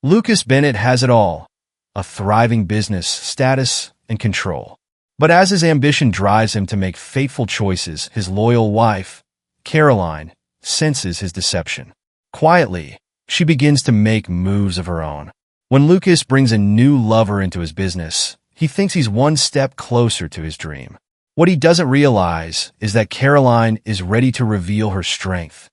Lucas Bennett has it all: a thriving business, status, and control. But as his ambition drives him to make fateful choices, his loyal wife, Caroline, senses his deception. Quietly, she begins to make moves of her own. When Lucas brings a new lover into his business, he thinks he's one step closer to his dream. What he doesn't realize is that Caroline is ready to reveal her strength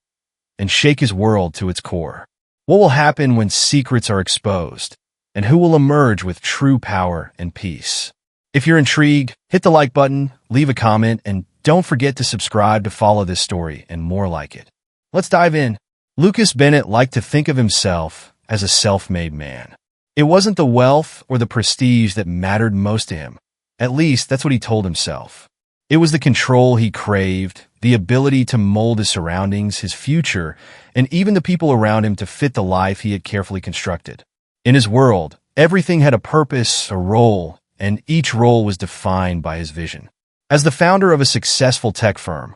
and shake his world to its core. What will happen when secrets are exposed, and who will emerge with true power and peace? If you're intrigued, hit the like button, leave a comment, and don't forget to subscribe to follow this story and more like it. Let's dive in. Lucas Bennett liked to think of himself as a self-made man. It wasn't the wealth or the prestige that mattered most to him. At least, that's what he told himself. It was the control he craved, the ability to mold his surroundings, his future, and even the people around him to fit the life he had carefully constructed. In his world, everything had a purpose, a role, and each role was defined by his vision. As the founder of a successful tech firm,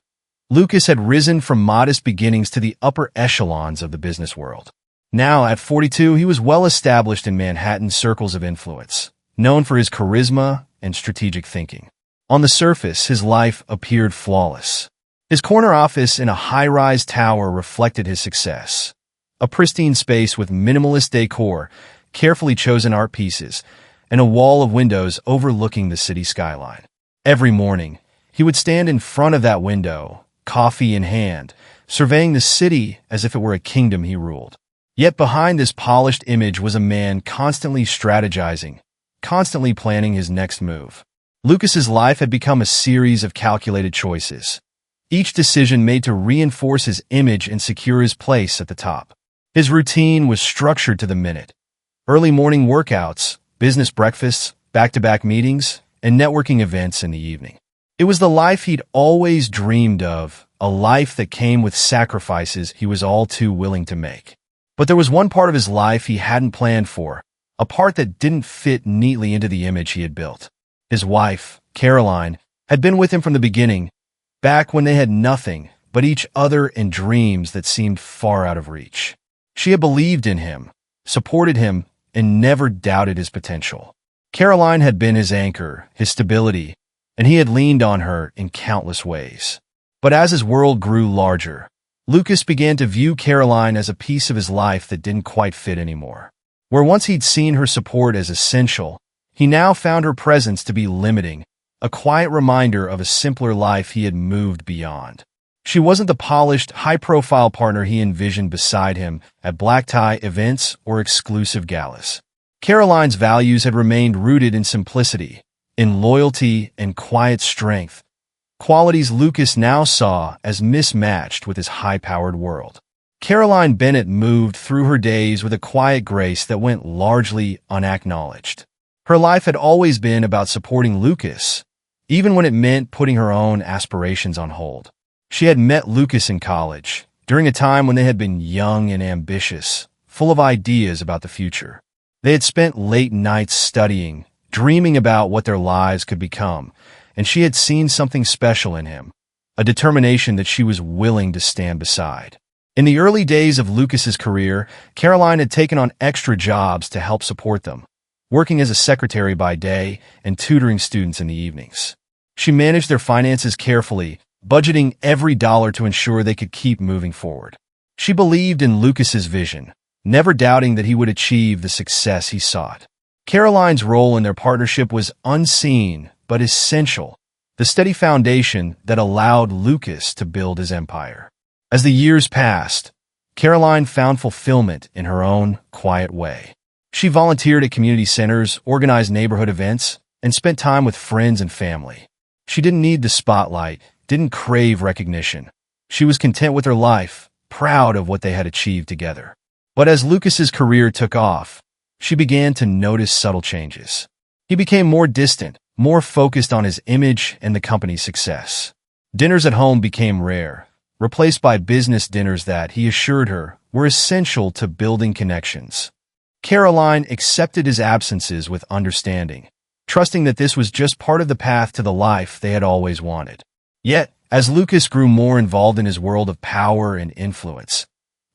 Lucas had risen from modest beginnings to the upper echelons of the business world. Now, at 42, he was well established in Manhattan's circles of influence, known for his charisma and strategic thinking. On the surface, his life appeared flawless. His corner office in a high-rise tower reflected his success. A pristine space with minimalist decor, carefully chosen art pieces, and a wall of windows overlooking the city skyline. Every morning, he would stand in front of that window, coffee in hand, surveying the city as if it were a kingdom he ruled. Yet behind this polished image was a man constantly strategizing, constantly planning his next move. Lucas's life had become a series of calculated choices, each decision made to reinforce his image and secure his place at the top. His routine was structured to the minute. Early morning workouts, business breakfasts, back-to-back meetings, and networking events in the evening. It was the life he'd always dreamed of, a life that came with sacrifices he was all too willing to make. But there was one part of his life he hadn't planned for, a part that didn't fit neatly into the image he had built. His wife, Caroline, had been with him from the beginning, back when they had nothing but each other and dreams that seemed far out of reach. She had believed in him, supported him, and never doubted his potential. Caroline had been his anchor, his stability, and he had leaned on her in countless ways. But as his world grew larger, Lucas began to view Caroline as a piece of his life that didn't quite fit anymore. Where once he'd seen her support as essential, he now found her presence to be limiting, a quiet reminder of a simpler life he had moved beyond. She wasn't the polished, high-profile partner he envisioned beside him at black-tie events or exclusive galas. Caroline's values had remained rooted in simplicity, in loyalty and quiet strength, qualities Lucas now saw as mismatched with his high-powered world. Caroline Bennett moved through her days with a quiet grace that went largely unacknowledged. Her life had always been about supporting Lucas, even when it meant putting her own aspirations on hold. She had met Lucas in college, during a time when they had been young and ambitious, full of ideas about the future. They had spent late nights studying, dreaming about what their lives could become, and she had seen something special in him, a determination that she was willing to stand beside. In the early days of Lucas's career, Caroline had taken on extra jobs to help support them, working as a secretary by day and tutoring students in the evenings. She managed their finances carefully, budgeting every dollar to ensure they could keep moving forward. She believed in Lucas's vision, never doubting that he would achieve the success he sought. Caroline's role in their partnership was unseen but essential, the steady foundation that allowed Lucas to build his empire. As the years passed, Caroline found fulfillment in her own quiet way. She volunteered at community centers, organized neighborhood events, and spent time with friends and family. She didn't need the spotlight, didn't crave recognition. She was content with her life, proud of what they had achieved together. But as Lucas's career took off, she began to notice subtle changes. He became more distant, more focused on his image and the company's success. Dinners at home became rare, replaced by business dinners that, he assured her, were essential to building connections. Caroline accepted his absences with understanding, trusting that this was just part of the path to the life they had always wanted. Yet, as Lucas grew more involved in his world of power and influence,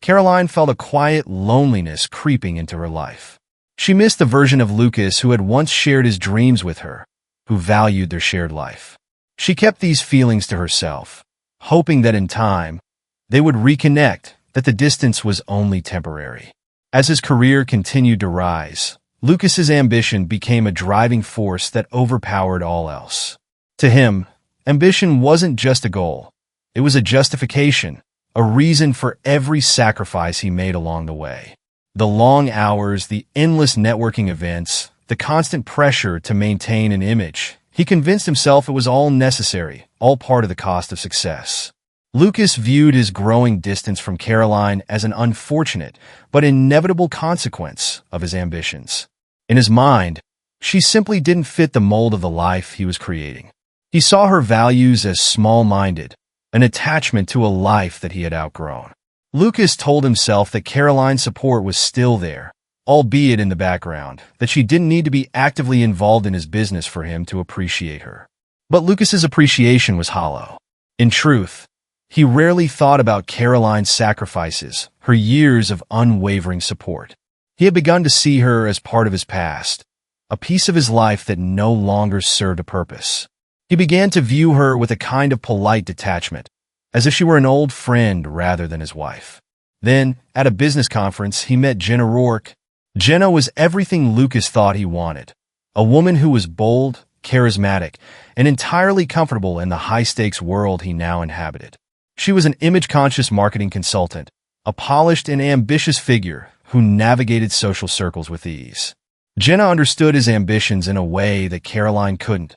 Caroline felt a quiet loneliness creeping into her life. She missed the version of Lucas who had once shared his dreams with her, who valued their shared life. She kept these feelings to herself, hoping that in time, they would reconnect, that the distance was only temporary. As his career continued to rise, Lucas's ambition became a driving force that overpowered all else. To him, ambition wasn't just a goal. It was a justification, a reason for every sacrifice he made along the way. The long hours, the endless networking events, the constant pressure to maintain an image. He convinced himself it was all necessary, all part of the cost of success. Lucas viewed his growing distance from Caroline as an unfortunate but inevitable consequence of his ambitions. In his mind, she simply didn't fit the mold of the life he was creating. He saw her values as small-minded, an attachment to a life that he had outgrown. Lucas told himself that Caroline's support was still there, albeit in the background, that she didn't need to be actively involved in his business for him to appreciate her. But Lucas's appreciation was hollow. In truth, he rarely thought about Caroline's sacrifices, her years of unwavering support. He had begun to see her as part of his past, a piece of his life that no longer served a purpose. He began to view her with a kind of polite detachment, as if she were an old friend rather than his wife. Then, at a business conference, he met Jenna Rourke. Jenna was everything Lucas thought he wanted, a woman who was bold, charismatic, and entirely comfortable in the high-stakes world he now inhabited. She was an image-conscious marketing consultant, a polished and ambitious figure who navigated social circles with ease. Jenna understood his ambitions in a way that Caroline couldn't,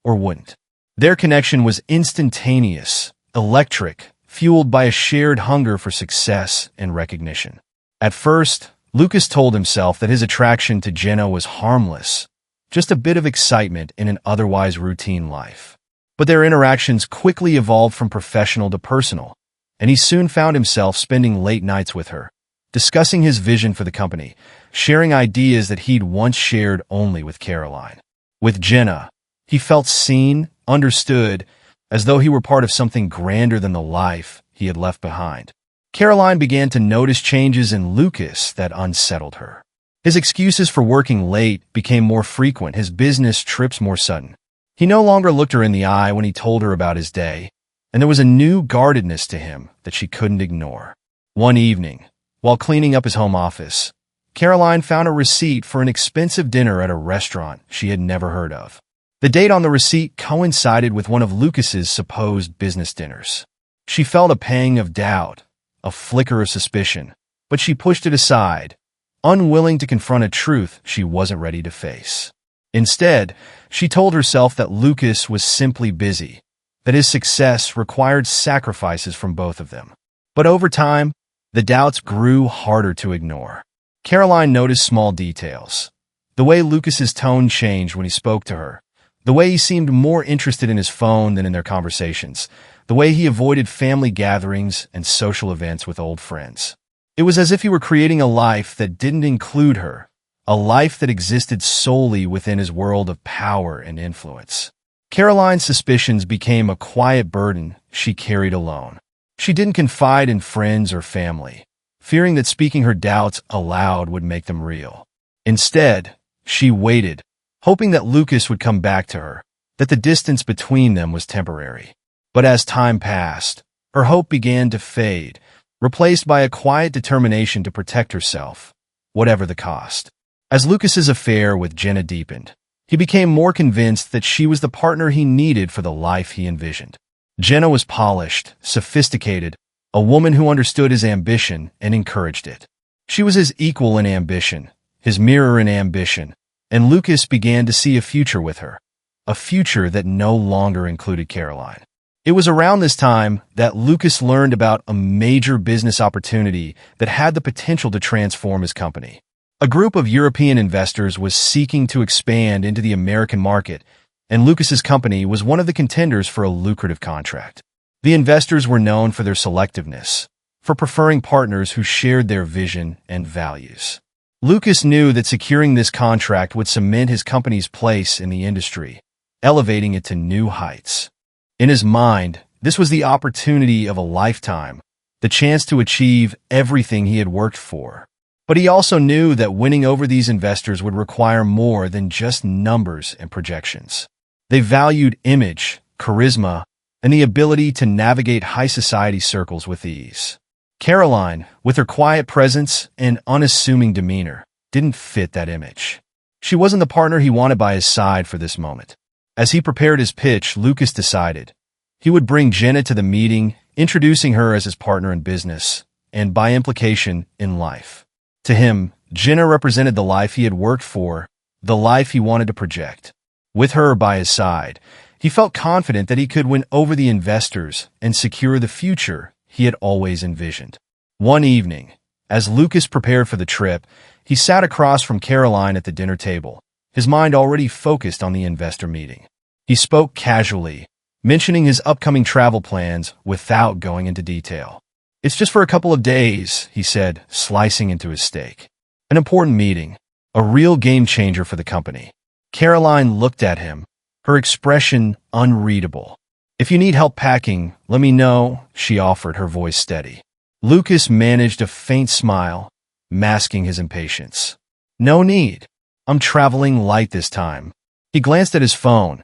or wouldn't. Their connection was instantaneous, electric, fueled by a shared hunger for success and recognition. At first, Lucas told himself that his attraction to Jenna was harmless, just a bit of excitement in an otherwise routine life. But their interactions quickly evolved from professional to personal, and he soon found himself spending late nights with her, discussing his vision for the company, sharing ideas that he'd once shared only with Caroline. With Jenna, he felt seen, understood, as though he were part of something grander than the life he had left behind. Caroline began to notice changes in Lucas that unsettled her. His excuses for working late became more frequent, his business trips more sudden. He no longer looked her in the eye when he told her about his day, and there was a new guardedness to him that she couldn't ignore. One evening, while cleaning up his home office, Caroline found a receipt for an expensive dinner at a restaurant she had never heard of. The date on the receipt coincided with one of Lucas's supposed business dinners. She felt a pang of doubt, a flicker of suspicion, but she pushed it aside, unwilling to confront a truth she wasn't ready to face. Instead, she told herself that Lucas was simply busy, that his success required sacrifices from both of them. But over time, the doubts grew harder to ignore. Caroline noticed small details. The way Lucas's tone changed when he spoke to her, the way he seemed more interested in his phone than in their conversations, the way he avoided family gatherings and social events with old friends. It was as if he were creating a life that didn't include her, a life that existed solely within his world of power and influence. Caroline's suspicions became a quiet burden she carried alone. She didn't confide in friends or family, fearing that speaking her doubts aloud would make them real. Instead, she waited, hoping that Lucas would come back to her, that the distance between them was temporary. But as time passed, her hope began to fade, replaced by a quiet determination to protect herself, whatever the cost. As Lucas's affair with Jenna deepened, he became more convinced that she was the partner he needed for the life he envisioned. Jenna was polished, sophisticated, a woman who understood his ambition and encouraged it. She was his equal in ambition, his mirror in ambition, and Lucas began to see a future with her, a future that no longer included Caroline. It was around this time that Lucas learned about a major business opportunity that had the potential to transform his company. A group of European investors was seeking to expand into the American market, and Lucas's company was one of the contenders for a lucrative contract. The investors were known for their selectiveness, for preferring partners who shared their vision and values. Lucas knew that securing this contract would cement his company's place in the industry, elevating it to new heights. In his mind, this was the opportunity of a lifetime, the chance to achieve everything he had worked for. But he also knew that winning over these investors would require more than just numbers and projections. They valued image, charisma, and the ability to navigate high society circles with ease. Caroline, with her quiet presence and unassuming demeanor, didn't fit that image. She wasn't the partner he wanted by his side for this moment. As he prepared his pitch, Lucas decided he would bring Jenna to the meeting, introducing her as his partner in business, and by implication, in life. To him, Jenna represented the life he had worked for, the life he wanted to project. With her by his side, he felt confident that he could win over the investors and secure the future he had always envisioned. One evening, as Lucas prepared for the trip, he sat across from Caroline at the dinner table, his mind already focused on the investor meeting. He spoke casually, mentioning his upcoming travel plans without going into detail. "It's just for a couple of days," he said, slicing into his steak. "An important meeting, a real game changer for the company." Caroline looked at him, her expression unreadable. "If you need help packing, let me know," she offered, her voice steady. Lucas managed a faint smile, masking his impatience. "No need. I'm traveling light this time." He glanced at his phone,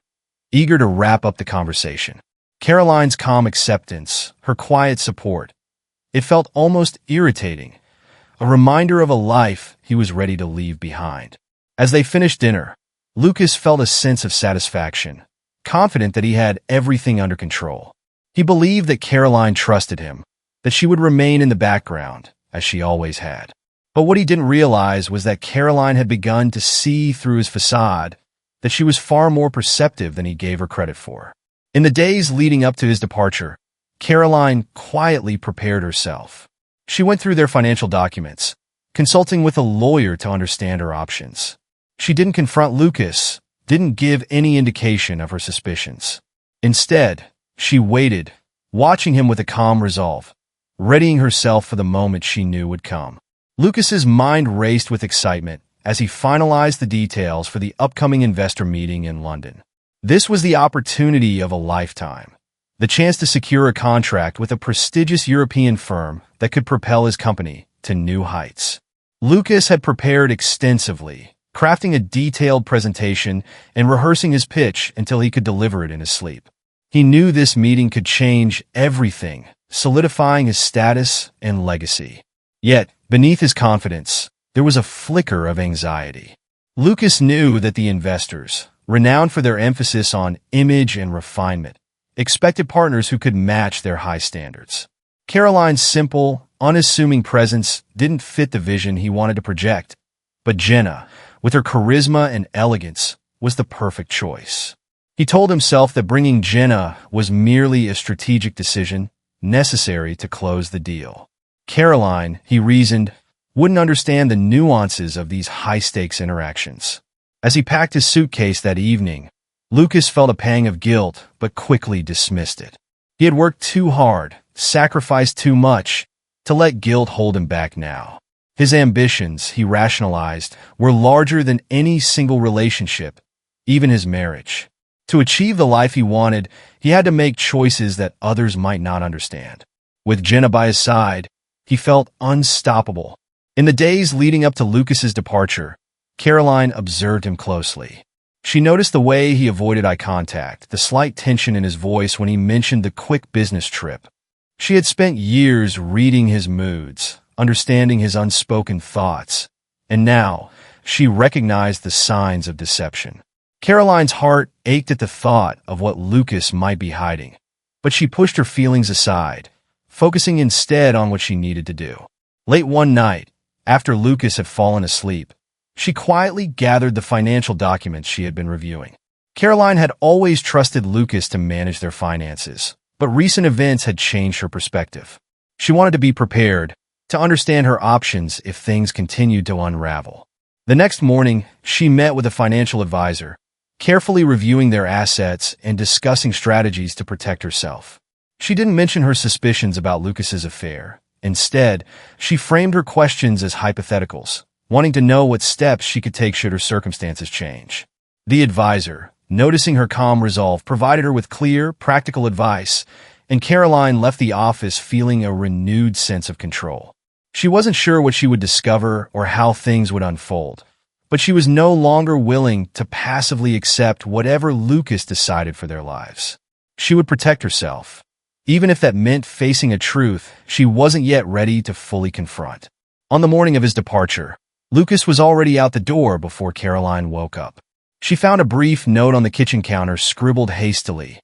eager to wrap up the conversation. Caroline's calm acceptance, her quiet support, it felt almost irritating, a reminder of a life he was ready to leave behind. As they finished dinner, Lucas felt a sense of satisfaction, confident that he had everything under control. He believed that Caroline trusted him, that she would remain in the background, as she always had. But what he didn't realize was that Caroline had begun to see through his facade, that she was far more perceptive than he gave her credit for. In the days leading up to his departure, Caroline quietly prepared herself. She went through their financial documents, consulting with a lawyer to understand her options. She didn't confront Lucas, didn't give any indication of her suspicions. Instead, she waited, watching him with a calm resolve, readying herself for the moment she knew would come. Lucas's mind raced with excitement as he finalized the details for the upcoming investor meeting in London. This was the opportunity of a lifetime, the chance to secure a contract with a prestigious European firm that could propel his company to new heights. Lucas had prepared extensively, crafting a detailed presentation and rehearsing his pitch until he could deliver it in his sleep. He knew this meeting could change everything, solidifying his status and legacy. Yet, beneath his confidence, there was a flicker of anxiety. Lucas knew that the investors, renowned for their emphasis on image and refinement, expected partners who could match their high standards. Caroline's simple, unassuming presence didn't fit the vision he wanted to project, but Jenna, with her charisma and elegance, was the perfect choice. He told himself that bringing Jenna was merely a strategic decision necessary to close the deal. Caroline, he reasoned, wouldn't understand the nuances of these high-stakes interactions. As he packed his suitcase that evening, Lucas felt a pang of guilt but quickly dismissed it. He had worked too hard, sacrificed too much, to let guilt hold him back now. His ambitions, he rationalized, were larger than any single relationship, even his marriage. To achieve the life he wanted, he had to make choices that others might not understand. With Jenna by his side, he felt unstoppable. In the days leading up to Lucas's departure, Caroline observed him closely. She noticed the way he avoided eye contact, the slight tension in his voice when he mentioned the quick business trip. She had spent years reading his moods, understanding his unspoken thoughts, and now she recognized the signs of deception. Caroline's heart ached at the thought of what Lucas might be hiding, but she pushed her feelings aside, focusing instead on what she needed to do. Late one night, after Lucas had fallen asleep, she quietly gathered the financial documents she had been reviewing. Caroline had always trusted Lucas to manage their finances, but recent events had changed her perspective. She wanted to be prepared, to understand her options if things continued to unravel. The next morning, she met with a financial advisor, carefully reviewing their assets and discussing strategies to protect herself. She didn't mention her suspicions about Lucas's affair. Instead, she framed her questions as hypotheticals, wanting to know what steps she could take should her circumstances change. The advisor, noticing her calm resolve, provided her with clear, practical advice, and Caroline left the office feeling a renewed sense of control. She wasn't sure what she would discover or how things would unfold, but she was no longer willing to passively accept whatever Lucas decided for their lives. She would protect herself, even if that meant facing a truth she wasn't yet ready to fully confront. On the morning of his departure, Lucas was already out the door before Caroline woke up. She found a brief note on the kitchen counter scribbled hastily.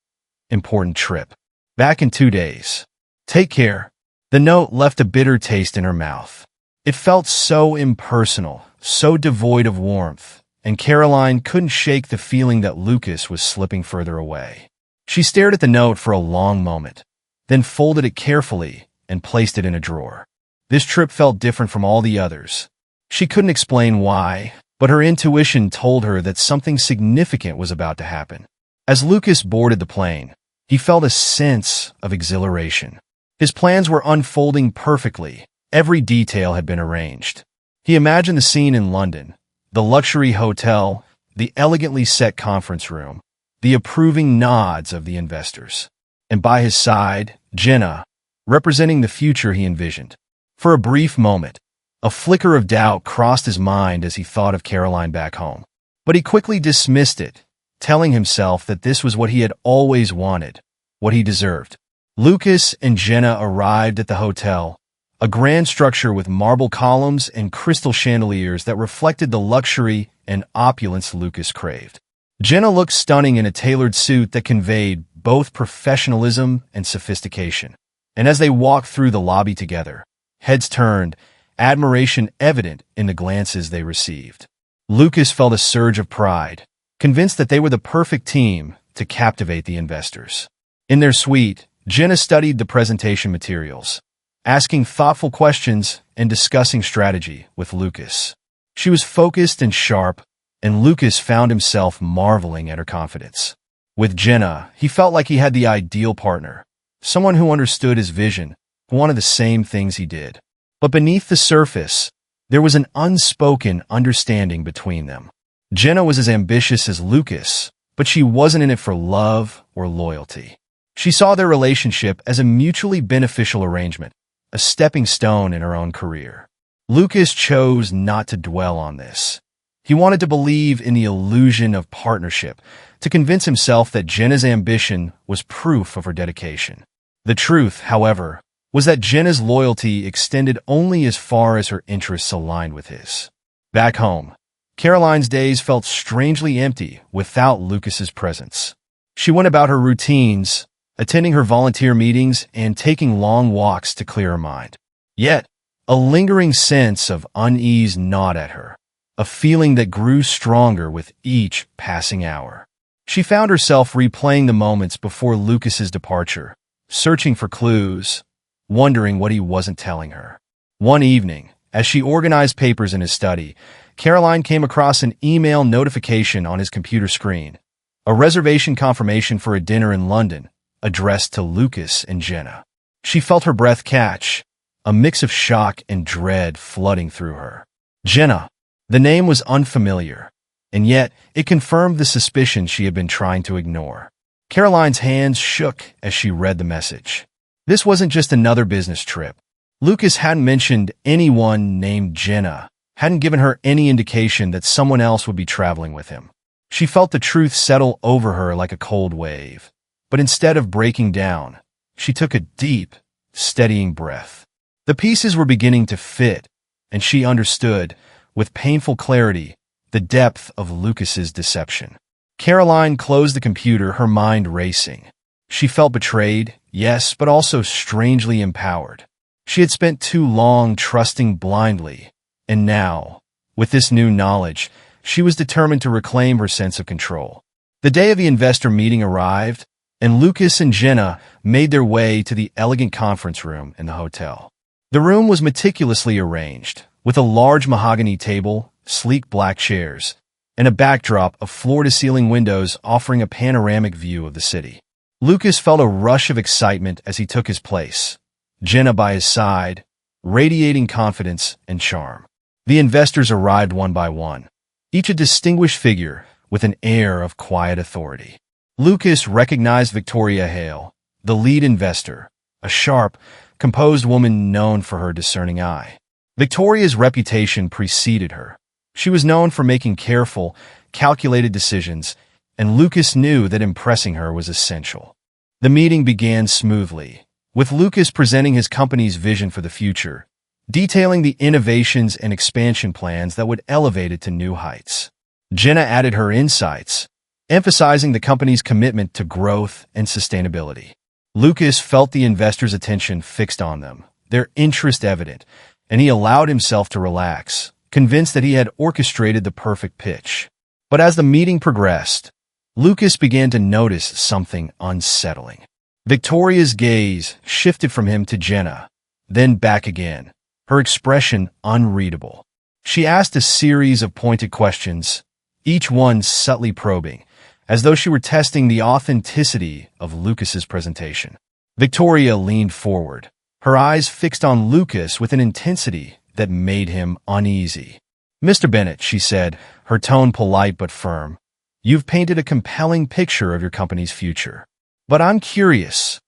Important trip. Back in 2 days. Take care. The note left a bitter taste in her mouth. It felt so impersonal, so devoid of warmth, and Caroline couldn't shake the feeling that Lucas was slipping further away. She stared at the note for a long moment, then folded it carefully and placed it in a drawer. This trip felt different from all the others. She couldn't explain why, but her intuition told her that something significant was about to happen. As Lucas boarded the plane, he felt a sense of exhilaration. His plans were unfolding perfectly. Every detail had been arranged. He imagined the scene in London, the luxury hotel, the elegantly set conference room, the approving nods of the investors. And by his side, Jenna, representing the future he envisioned. For a brief moment, a flicker of doubt crossed his mind as he thought of Caroline back home. But he quickly dismissed it, telling himself that this was what he had always wanted, what he deserved. Lucas and Jenna arrived at the hotel, a grand structure with marble columns and crystal chandeliers that reflected the luxury and opulence Lucas craved. Jenna looked stunning in a tailored suit that conveyed both professionalism and sophistication. And as they walked through the lobby together, heads turned, admiration evident in the glances they received. Lucas felt a surge of pride, convinced that they were the perfect team to captivate the investors. In their suite, Jenna studied the presentation materials, asking thoughtful questions and discussing strategy with Lucas. She was focused and sharp, and Lucas found himself marveling at her confidence. With Jenna, he felt like he had the ideal partner, someone who understood his vision, who wanted the same things he did. But beneath the surface, there was an unspoken understanding between them. Jenna was as ambitious as Lucas, but she wasn't in it for love or loyalty. She saw their relationship as a mutually beneficial arrangement, a stepping stone in her own career. Lucas chose not to dwell on this. He wanted to believe in the illusion of partnership, to convince himself that Jenna's ambition was proof of her dedication. The truth, however, was that Jenna's loyalty extended only as far as her interests aligned with his. Back home, Caroline's days felt strangely empty without Lucas's presence. She went about her routines, attending her volunteer meetings and taking long walks to clear her mind. Yet, a lingering sense of unease gnawed at her, a feeling that grew stronger with each passing hour. She found herself replaying the moments before Lucas's departure, searching for clues, wondering what he wasn't telling her. One evening, as she organized papers in his study, Caroline came across an email notification on his computer screen, a reservation confirmation for a dinner in London, addressed to Lucas and Jenna. She felt her breath catch, a mix of shock and dread flooding through her. Jenna. The name was unfamiliar, and yet it confirmed the suspicion she had been trying to ignore. Caroline's hands shook as she read the message. This wasn't just another business trip. Lucas hadn't mentioned anyone named Jenna, hadn't given her any indication that someone else would be traveling with him. She felt the truth settle over her like a cold wave. But instead of breaking down, she took a deep, steadying breath. The pieces were beginning to fit, and she understood, with painful clarity, the depth of Lucas's deception. Caroline closed the computer, her mind racing. She felt betrayed, yes, but also strangely empowered. She had spent too long trusting blindly, and now, with this new knowledge, she was determined to reclaim her sense of control. The day of the investor meeting arrived, and Lucas and Jenna made their way to the elegant conference room in the hotel. The room was meticulously arranged, with a large mahogany table, sleek black chairs, and a backdrop of floor-to-ceiling windows offering a panoramic view of the city. Lucas felt a rush of excitement as he took his place, Jenna by his side, radiating confidence and charm. The investors arrived one by one, each a distinguished figure with an air of quiet authority. Lucas recognized Victoria Hale, the lead investor, a sharp, composed woman known for her discerning eye. Victoria's reputation preceded her. She was known for making careful, calculated decisions, and Lucas knew that impressing her was essential. The meeting began smoothly, with Lucas presenting his company's vision for the future, detailing the innovations and expansion plans that would elevate it to new heights. Jenna added her insights, emphasizing the company's commitment to growth and sustainability. Lucas felt the investors' attention fixed on them, their interest evident, and he allowed himself to relax, convinced that he had orchestrated the perfect pitch. But as the meeting progressed, Lucas began to notice something unsettling. Victoria's gaze shifted from him to Jenna, then back again, her expression unreadable. She asked a series of pointed questions, each one subtly probing, as though she were testing the authenticity of Lucas's presentation. Victoria leaned forward, her eyes fixed on Lucas with an intensity that made him uneasy. "Mr. Bennett," she said, her tone polite but firm, "you've painted a compelling picture of your company's future. But I'm curious,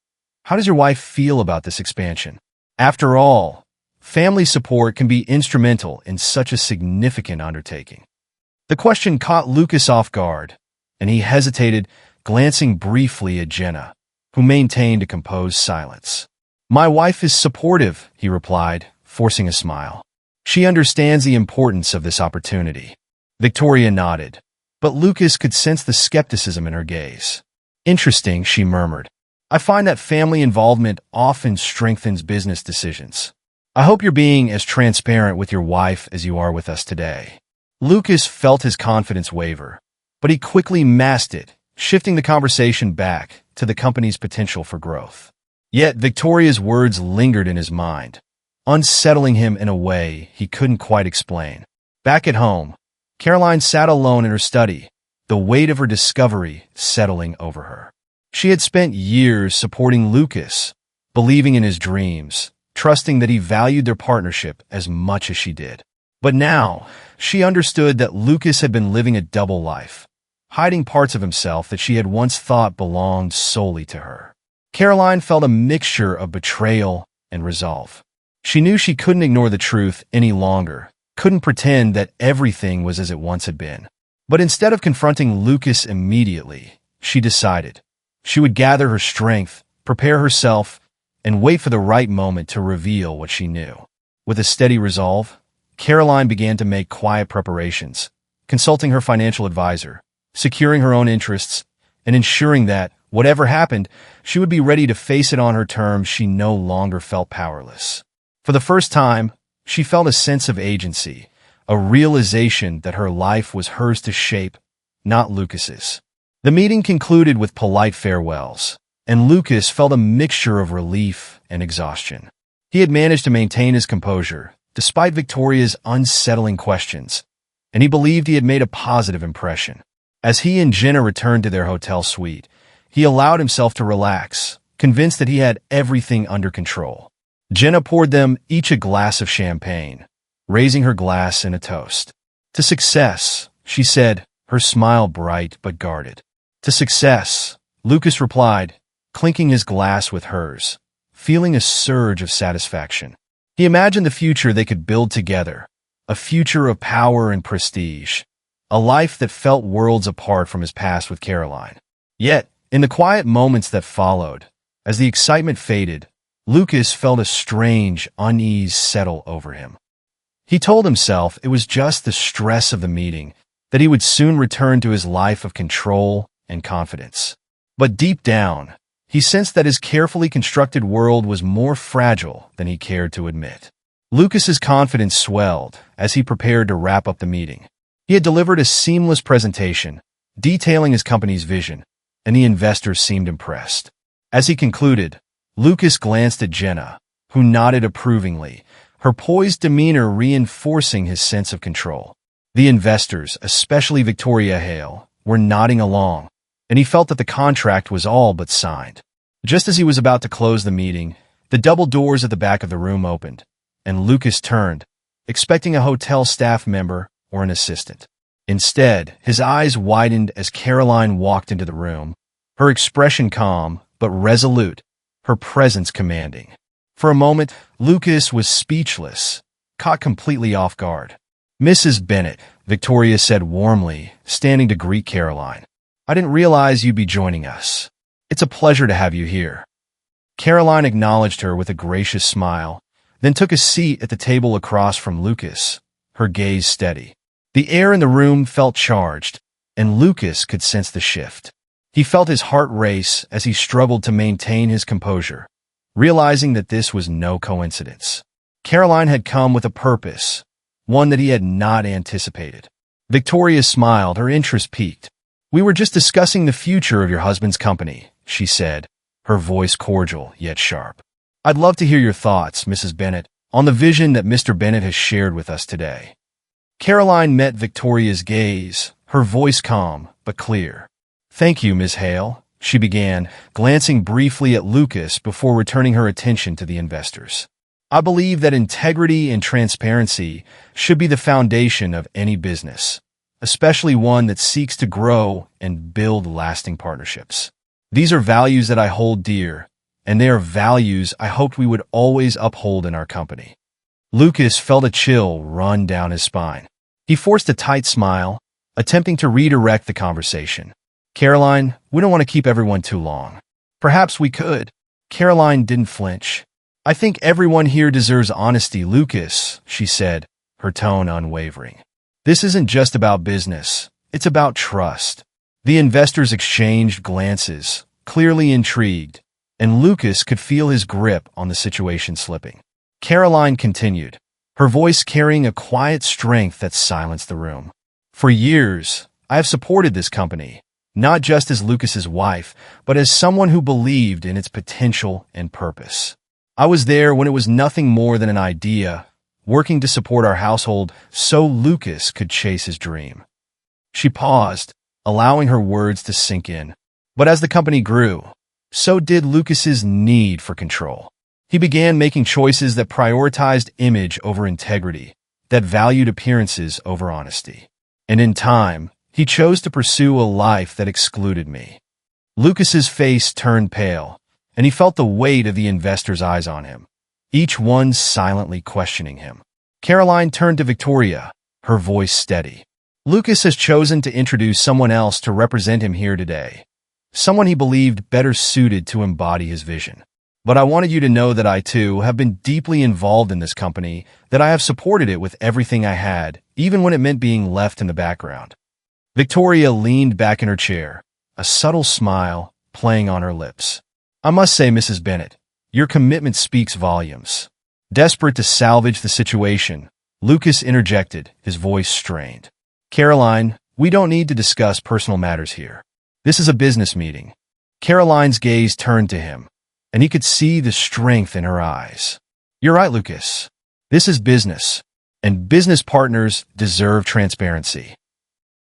how does your wife feel about this expansion? After all, family support can be instrumental in such a significant undertaking." The question caught Lucas off guard, and he hesitated, glancing briefly at Jenna, who maintained a composed silence. "My wife is supportive," he replied, forcing a smile. "She understands the importance of this opportunity." Victoria nodded, but Lucas could sense the skepticism in her gaze. "Interesting," she murmured. "I find that family involvement often strengthens business decisions. I hope you're being as transparent with your wife as you are with us today." Lucas felt his confidence waver, but he quickly masked it, shifting the conversation back to the company's potential for growth. Yet Victoria's words lingered in his mind, unsettling him in a way he couldn't quite explain. Back at home, Caroline sat alone in her study, the weight of her discovery settling over her. She had spent years supporting Lucas, believing in his dreams, trusting that he valued their partnership as much as she did. But now, she understood that Lucas had been living a double life, hiding parts of himself that she had once thought belonged solely to her. Caroline felt a mixture of betrayal and resolve. She knew she couldn't ignore the truth any longer, couldn't pretend that everything was as it once had been. But instead of confronting Lucas immediately, she decided she would gather her strength, prepare herself, and wait for the right moment to reveal what she knew. With a steady resolve, Caroline began to make quiet preparations, consulting her financial advisor, securing her own interests, and ensuring that, whatever happened, she would be ready to face it on her terms. She no longer felt powerless. For the first time, she felt a sense of agency, a realization that her life was hers to shape, not Lucas's. The meeting concluded with polite farewells, and Lucas felt a mixture of relief and exhaustion. He had managed to maintain his composure, despite Victoria's unsettling questions, and he believed he had made a positive impression. As he and Jenna returned to their hotel suite, he allowed himself to relax, convinced that he had everything under control. Jenna poured them each a glass of champagne, raising her glass in a toast. "To success," she said, her smile bright but guarded. "To success," Lucas replied, clinking his glass with hers, feeling a surge of satisfaction. He imagined the future they could build together, a future of power and prestige, a life that felt worlds apart from his past with Caroline. Yet, in the quiet moments that followed, as the excitement faded, Lucas felt a strange unease settle over him. He told himself it was just the stress of the meeting, that he would soon return to his life of control and confidence. But deep down, he sensed that his carefully constructed world was more fragile than he cared to admit. Lucas's confidence swelled as he prepared to wrap up the meeting. He had delivered a seamless presentation, detailing his company's vision, and the investors seemed impressed. As he concluded, Lucas glanced at Jenna, who nodded approvingly, her poised demeanor reinforcing his sense of control. The investors, especially Victoria Hale, were nodding along, and he felt that the contract was all but signed. Just as he was about to close the meeting, the double doors at the back of the room opened, and Lucas turned, expecting a hotel staff member or an assistant. Instead, his eyes widened as Caroline walked into the room, her expression calm but resolute, her presence commanding. For a moment, Lucas was speechless, caught completely off guard. "Mrs. Bennet," Victoria said warmly, standing to greet Caroline. "I didn't realize you'd be joining us. It's a pleasure to have you here." Caroline acknowledged her with a gracious smile, then took a seat at the table across from Lucas, her gaze steady. The air in the room felt charged, and Lucas could sense the shift. He felt his heart race as he struggled to maintain his composure, realizing that this was no coincidence. Caroline had come with a purpose, one that he had not anticipated. Victoria smiled, her interest piqued. "We were just discussing the future of your husband's company," she said, her voice cordial yet sharp. "I'd love to hear your thoughts, Mrs. Bennet, on the vision that Mr. Bennet has shared with us today." Caroline met Victoria's gaze, her voice calm but clear. "Thank you, Miss Hale," she began, glancing briefly at Lucas before returning her attention to the investors. "I believe that integrity and transparency should be the foundation of any business, especially one that seeks to grow and build lasting partnerships. These are values that I hold dear, and they are values I hoped we would always uphold in our company." Lucas felt a chill run down his spine. He forced a tight smile, attempting to redirect the conversation. "Caroline, we don't want to keep everyone too long. Perhaps we could." Caroline didn't flinch. "I think everyone here deserves honesty, Lucas," she said, her tone unwavering. "This isn't just about business. It's about trust." The investors exchanged glances, clearly intrigued, and Lucas could feel his grip on the situation slipping. Caroline continued, her voice carrying a quiet strength that silenced the room. "For years, I have supported this company, not just as Lucas's wife, but as someone who believed in its potential and purpose. I was there when it was nothing more than an idea, working to support our household so Lucas could chase his dream." She paused, allowing her words to sink in. But as the company grew, so did Lucas's need for control. He began making choices that prioritized image over integrity, that valued appearances over honesty. And in time, he chose to pursue a life that excluded me. Lucas's face turned pale, and he felt the weight of the investors' eyes on him, each one silently questioning him. Caroline turned to Victoria, her voice steady. "Lucas has chosen to introduce someone else to represent him here today, someone he believed better suited to embody his vision. But I wanted you to know that I, too, have been deeply involved in this company, that I have supported it with everything I had, even when it meant being left in the background." Victoria leaned back in her chair, a subtle smile playing on her lips. "I must say, Mrs. Bennet, your commitment speaks volumes." Desperate to salvage the situation, Lucas interjected, his voice strained. "Caroline, we don't need to discuss personal matters here. This is a business meeting." Caroline's gaze turned to him, and he could see the strength in her eyes. "You're right, Lucas. This is business, and business partners deserve transparency."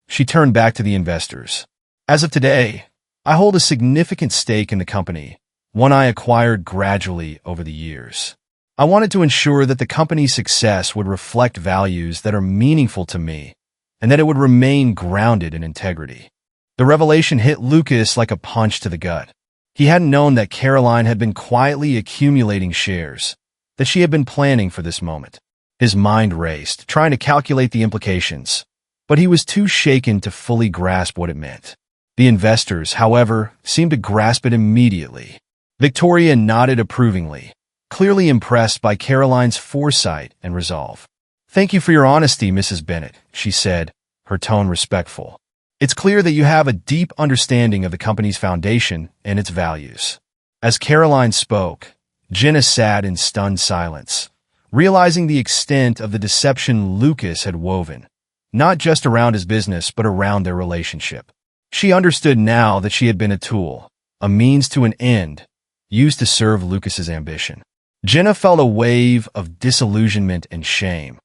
She turned back to the investors. "As of today, I hold a significant stake in the company, one I acquired gradually over the years. I wanted to ensure that the company's success would reflect values that are meaningful to me, and that it would remain grounded in integrity." The revelation hit Lucas like a punch to the gut. He hadn't known that Caroline had been quietly accumulating shares, that she had been planning for this moment. His mind raced, trying to calculate the implications, but he was too shaken to fully grasp what it meant. The investors, however, seemed to grasp it immediately. Victoria nodded approvingly, clearly impressed by Caroline's foresight and resolve. "Thank you for your honesty, Mrs. Bennet," she said, her tone respectful. "It's clear that you have a deep understanding of the company's foundation and its values." As Caroline spoke, Jenna sat in stunned silence, realizing the extent of the deception Lucas had woven, not just around his business but around their relationship. She understood now that she had been a tool, a means to an end, used to serve Lucas's ambition. Jenna felt a wave of disillusionment and shame,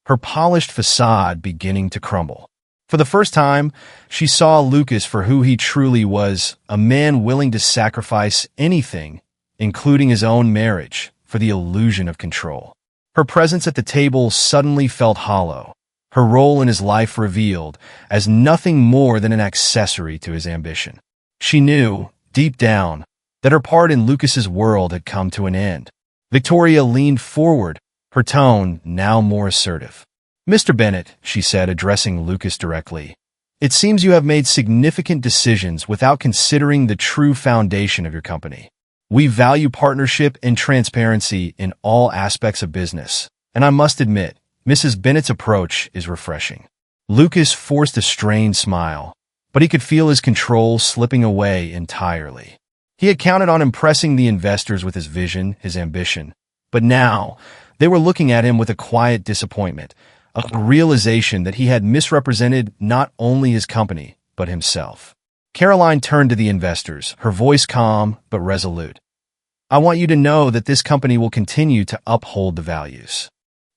her polished facade beginning to crumble. For the first time, she saw Lucas for who he truly was, a man willing to sacrifice anything, including his own marriage, for the illusion of control. Her presence at the table suddenly felt hollow, her role in his life revealed as nothing more than an accessory to his ambition. She knew, deep down, that her part in Lucas's world had come to an end. Victoria leaned forward, her tone now more assertive. "Mr. Bennett," she said, addressing Lucas directly, "it seems you have made significant decisions without considering the true foundation of your company. We value partnership and transparency in all aspects of business, and I must admit, Mrs. Bennett's approach is refreshing." Lucas forced a strained smile, but he could feel his control slipping away entirely. He had counted on impressing the investors with his vision, his ambition, but now they were looking at him with a quiet disappointment, a realization that he had misrepresented not only his company, but himself. Caroline turned to the investors, her voice calm but resolute. "I want you to know that this company will continue to uphold the values."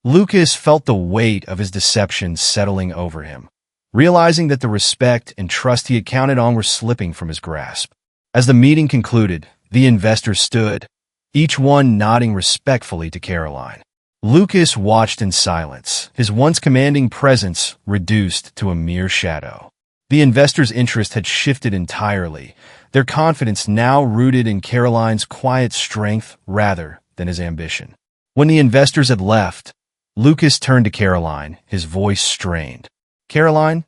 Lucas felt the weight of his deception settling over him, realizing that the respect and trust he had counted on were slipping from his grasp. As the meeting concluded, the investors stood, each one nodding respectfully to Caroline. Lucas watched in silence, his once commanding presence reduced to a mere shadow. The investors' interest had shifted entirely, their confidence now rooted in Caroline's quiet strength rather than his ambition. When the investors had left, Lucas turned to Caroline, his voice strained. "Caroline,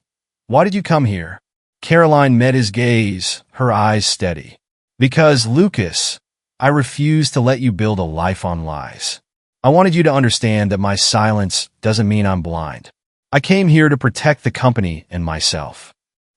why did you come here?" Caroline met his gaze, her eyes steady. "Because, Lucas, I refuse to let you build a life on lies. I wanted you to understand that my silence doesn't mean I'm blind. I came here to protect the company and myself."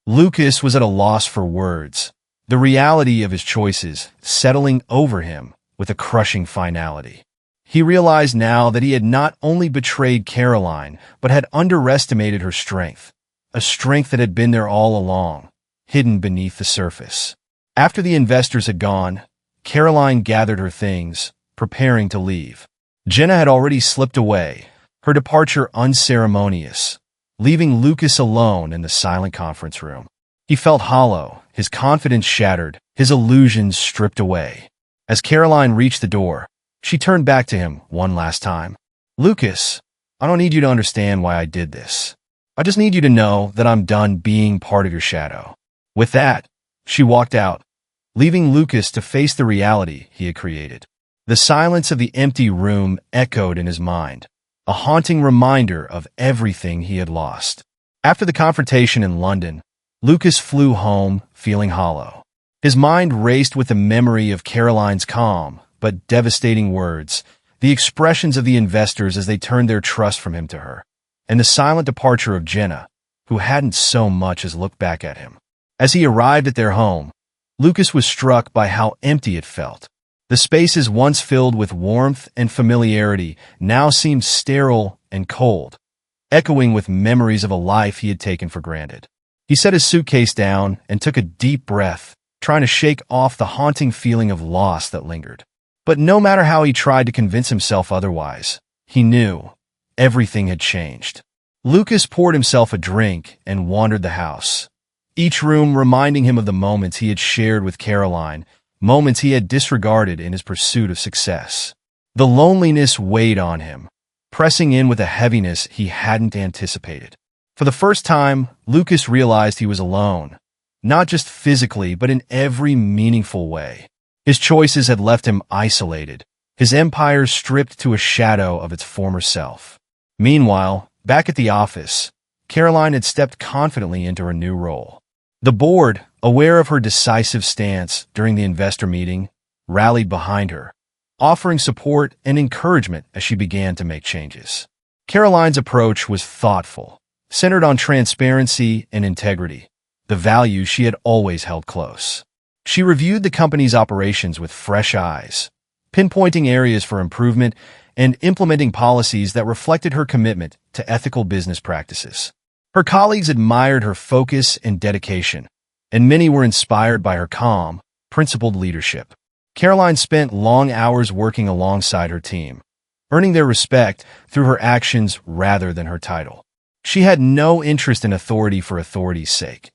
Lucas was at a loss for words, the reality of his choices settling over him with a crushing finality. He realized now that he had not only betrayed Caroline, but had underestimated her strength, a strength that had been there all along, hidden beneath the surface. After the investors had gone, Caroline gathered her things, preparing to leave. Jenna had already slipped away, her departure unceremonious, leaving Lucas alone in the silent conference room. He felt hollow, his confidence shattered, his illusions stripped away. As Caroline reached the door, she turned back to him one last time. "Lucas, I don't need you to understand why I did this. I just need you to know that I'm done being part of your shadow." With that, she walked out, leaving Lucas to face the reality he had created. The silence of the empty room echoed in his mind, a haunting reminder of everything he had lost. After the confrontation in London, Lucas flew home, feeling hollow. His mind raced with the memory of Caroline's calm but devastating words, the expressions of the investors as they turned their trust from him to her, and the silent departure of Jenna, who hadn't so much as looked back at him. As he arrived at their home, Lucas was struck by how empty it felt. The spaces once filled with warmth and familiarity now seemed sterile and cold, echoing with memories of a life he had taken for granted. He set his suitcase down and took a deep breath, trying to shake off the haunting feeling of loss that lingered. But no matter how he tried to convince himself otherwise, he knew everything had changed. Lucas poured himself a drink and wandered the house, each room reminding him of the moments he had shared with Caroline, moments he had disregarded in his pursuit of success. The loneliness weighed on him, pressing in with a heaviness he hadn't anticipated. For the first time, Lucas realized he was alone, not just physically, but in every meaningful way. His choices had left him isolated, his empire stripped to a shadow of its former self. Meanwhile, back at the office, Caroline had stepped confidently into her new role. The board, aware of her decisive stance during the investor meeting, rallied behind her, offering support and encouragement as she began to make changes. Caroline's approach was thoughtful, centered on transparency and integrity, the values she had always held close. She reviewed the company's operations with fresh eyes, pinpointing areas for improvement and implementing policies that reflected her commitment to ethical business practices. Her colleagues admired her focus and dedication, and many were inspired by her calm, principled leadership. Caroline spent long hours working alongside her team, earning their respect through her actions rather than her title. She had no interest in authority for authority's sake.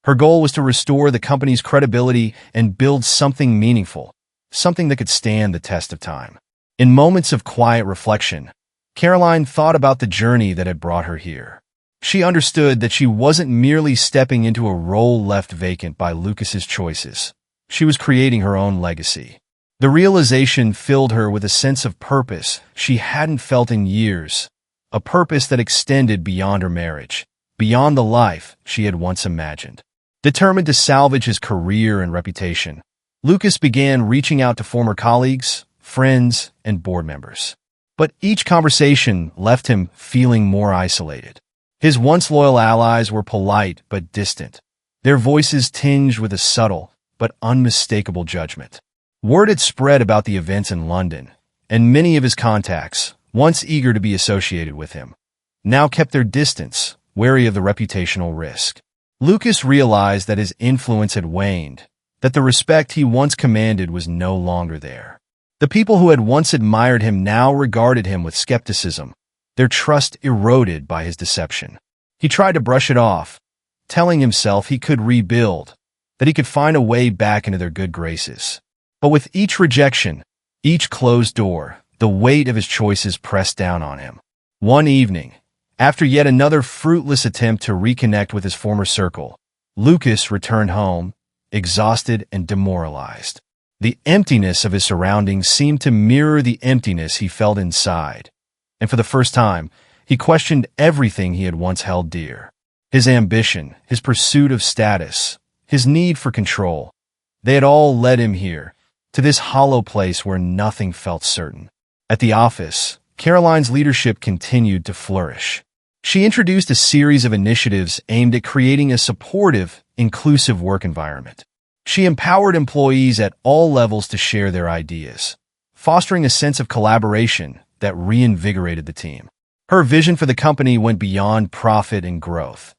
Her goal was to restore the company's credibility and build something meaningful, something that could stand the test of time. In moments of quiet reflection, Caroline thought about the journey that had brought her here. She understood that she wasn't merely stepping into a role left vacant by Lucas's choices, She was creating her own legacy. The realization filled her with a sense of purpose she hadn't felt in years, a purpose that extended beyond her marriage, beyond the life she had once imagined. Determined to salvage his career and reputation, Lucas began reaching out to former colleagues, friends, and board members. But each conversation left him feeling more isolated. His once loyal allies were polite but distant, their voices tinged with a subtle but unmistakable judgment. Word had spread about the events in London, and many of his contacts, once eager to be associated with him, now kept their distance, wary of the reputational risk. Lucas realized that his influence had waned, that the respect he once commanded was no longer there. The people who had once admired him now regarded him with skepticism, their trust eroded by his deception. He tried to brush it off, telling himself he could rebuild, that he could find a way back into their good graces. But with each rejection, each closed door, the weight of his choices pressed down on him. One evening, after yet another fruitless attempt to reconnect with his former circle, Lucas returned home, exhausted and demoralized. The emptiness of his surroundings seemed to mirror the emptiness he felt inside, and for the first time, he questioned everything he had once held dear. His ambition, his pursuit of status, his need for control, they had all led him here, to this hollow place where nothing felt certain. At the office, Caroline's leadership continued to flourish. She introduced a series of initiatives aimed at creating a supportive, inclusive work environment. She empowered employees at all levels to share their ideas, fostering a sense of collaboration that reinvigorated the team. Her vision for the company went beyond profit and growth.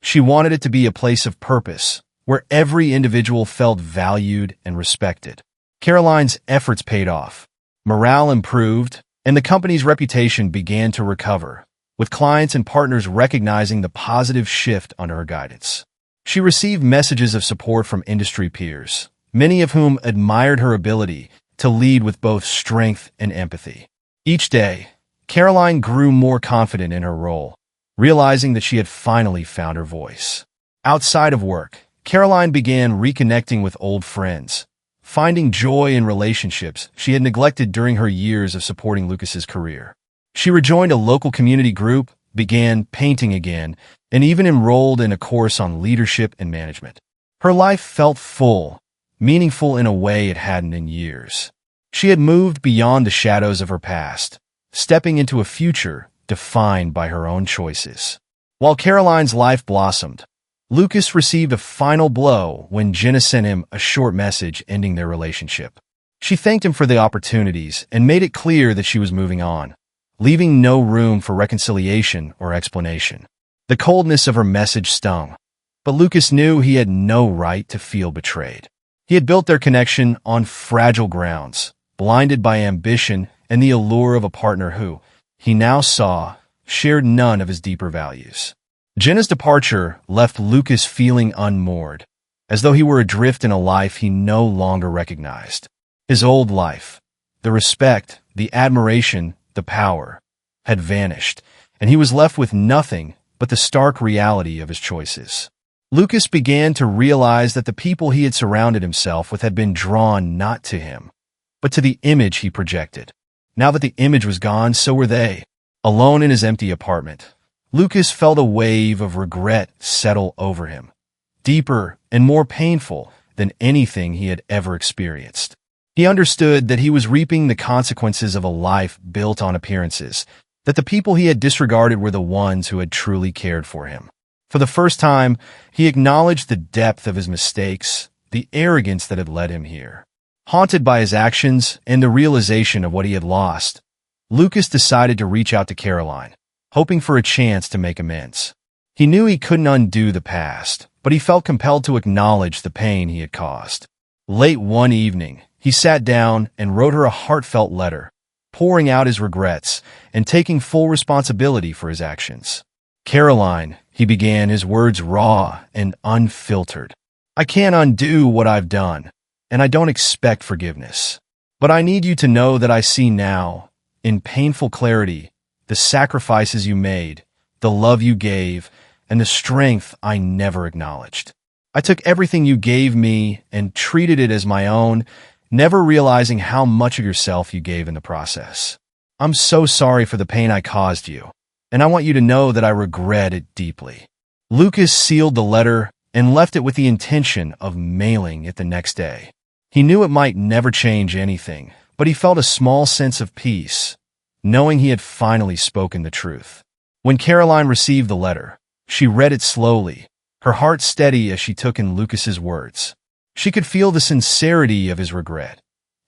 She wanted it to be a place of purpose, where every individual felt valued and respected. Caroline's efforts paid off. Morale improved, and the company's reputation began to recover, with clients and partners recognizing the positive shift under her guidance. She received messages of support from industry peers, many of whom admired her ability to lead with both strength and empathy. Each day, Caroline grew more confident in her role, realizing that she had finally found her voice. Outside of work, Caroline began reconnecting with old friends, finding joy in relationships she had neglected during her years of supporting Lucas's career. She rejoined a local community group, began painting again, and even enrolled in a course on leadership and management. Her life felt full, meaningful in a way it hadn't in years. She had moved beyond the shadows of her past, stepping into a future defined by her own choices. While Caroline's life blossomed, Lucas received a final blow when Jenna sent him a short message ending their relationship. She thanked him for the opportunities and made it clear that she was moving on, leaving no room for reconciliation or explanation. The coldness of her message stung, but Lucas knew he had no right to feel betrayed. He had built their connection on fragile grounds, blinded by ambition and the allure of a partner who, he now saw, shared none of his deeper values. Jenna's departure left Lucas feeling unmoored, as though he were adrift in a life he no longer recognized. His old life, the respect, the admiration, the power, had vanished, and he was left with nothing but the stark reality of his choices. Lucas began to realize that the people he had surrounded himself with had been drawn not to him, but to the image he projected. Now that the image was gone, so were they. Alone in his empty apartment, Lucas felt a wave of regret settle over him, deeper and more painful than anything he had ever experienced. He understood that he was reaping the consequences of a life built on appearances, that the people he had disregarded were the ones who had truly cared for him. For the first time, he acknowledged the depth of his mistakes, the arrogance that had led him here. Haunted by his actions and the realization of what he had lost, Lucas decided to reach out to Caroline, hoping for a chance to make amends. He knew he couldn't undo the past, but he felt compelled to acknowledge the pain he had caused. Late one evening, he sat down and wrote her a heartfelt letter, pouring out his regrets and taking full responsibility for his actions. "Caroline," he began, his words raw and unfiltered. "I can't undo what I've done, and I don't expect forgiveness. But I need you to know that I see now, in painful clarity, the sacrifices you made, the love you gave, and the strength I never acknowledged. I took everything you gave me and treated it as my own, never realizing how much of yourself you gave in the process. I'm so sorry for the pain I caused you, and I want you to know that I regret it deeply." Lucas sealed the letter and left it with the intention of mailing it the next day. He knew it might never change anything, but he felt a small sense of peace, knowing he had finally spoken the truth. When Caroline received the letter, she read it slowly, her heart steady as she took in Lucas's words. She could feel the sincerity of his regret,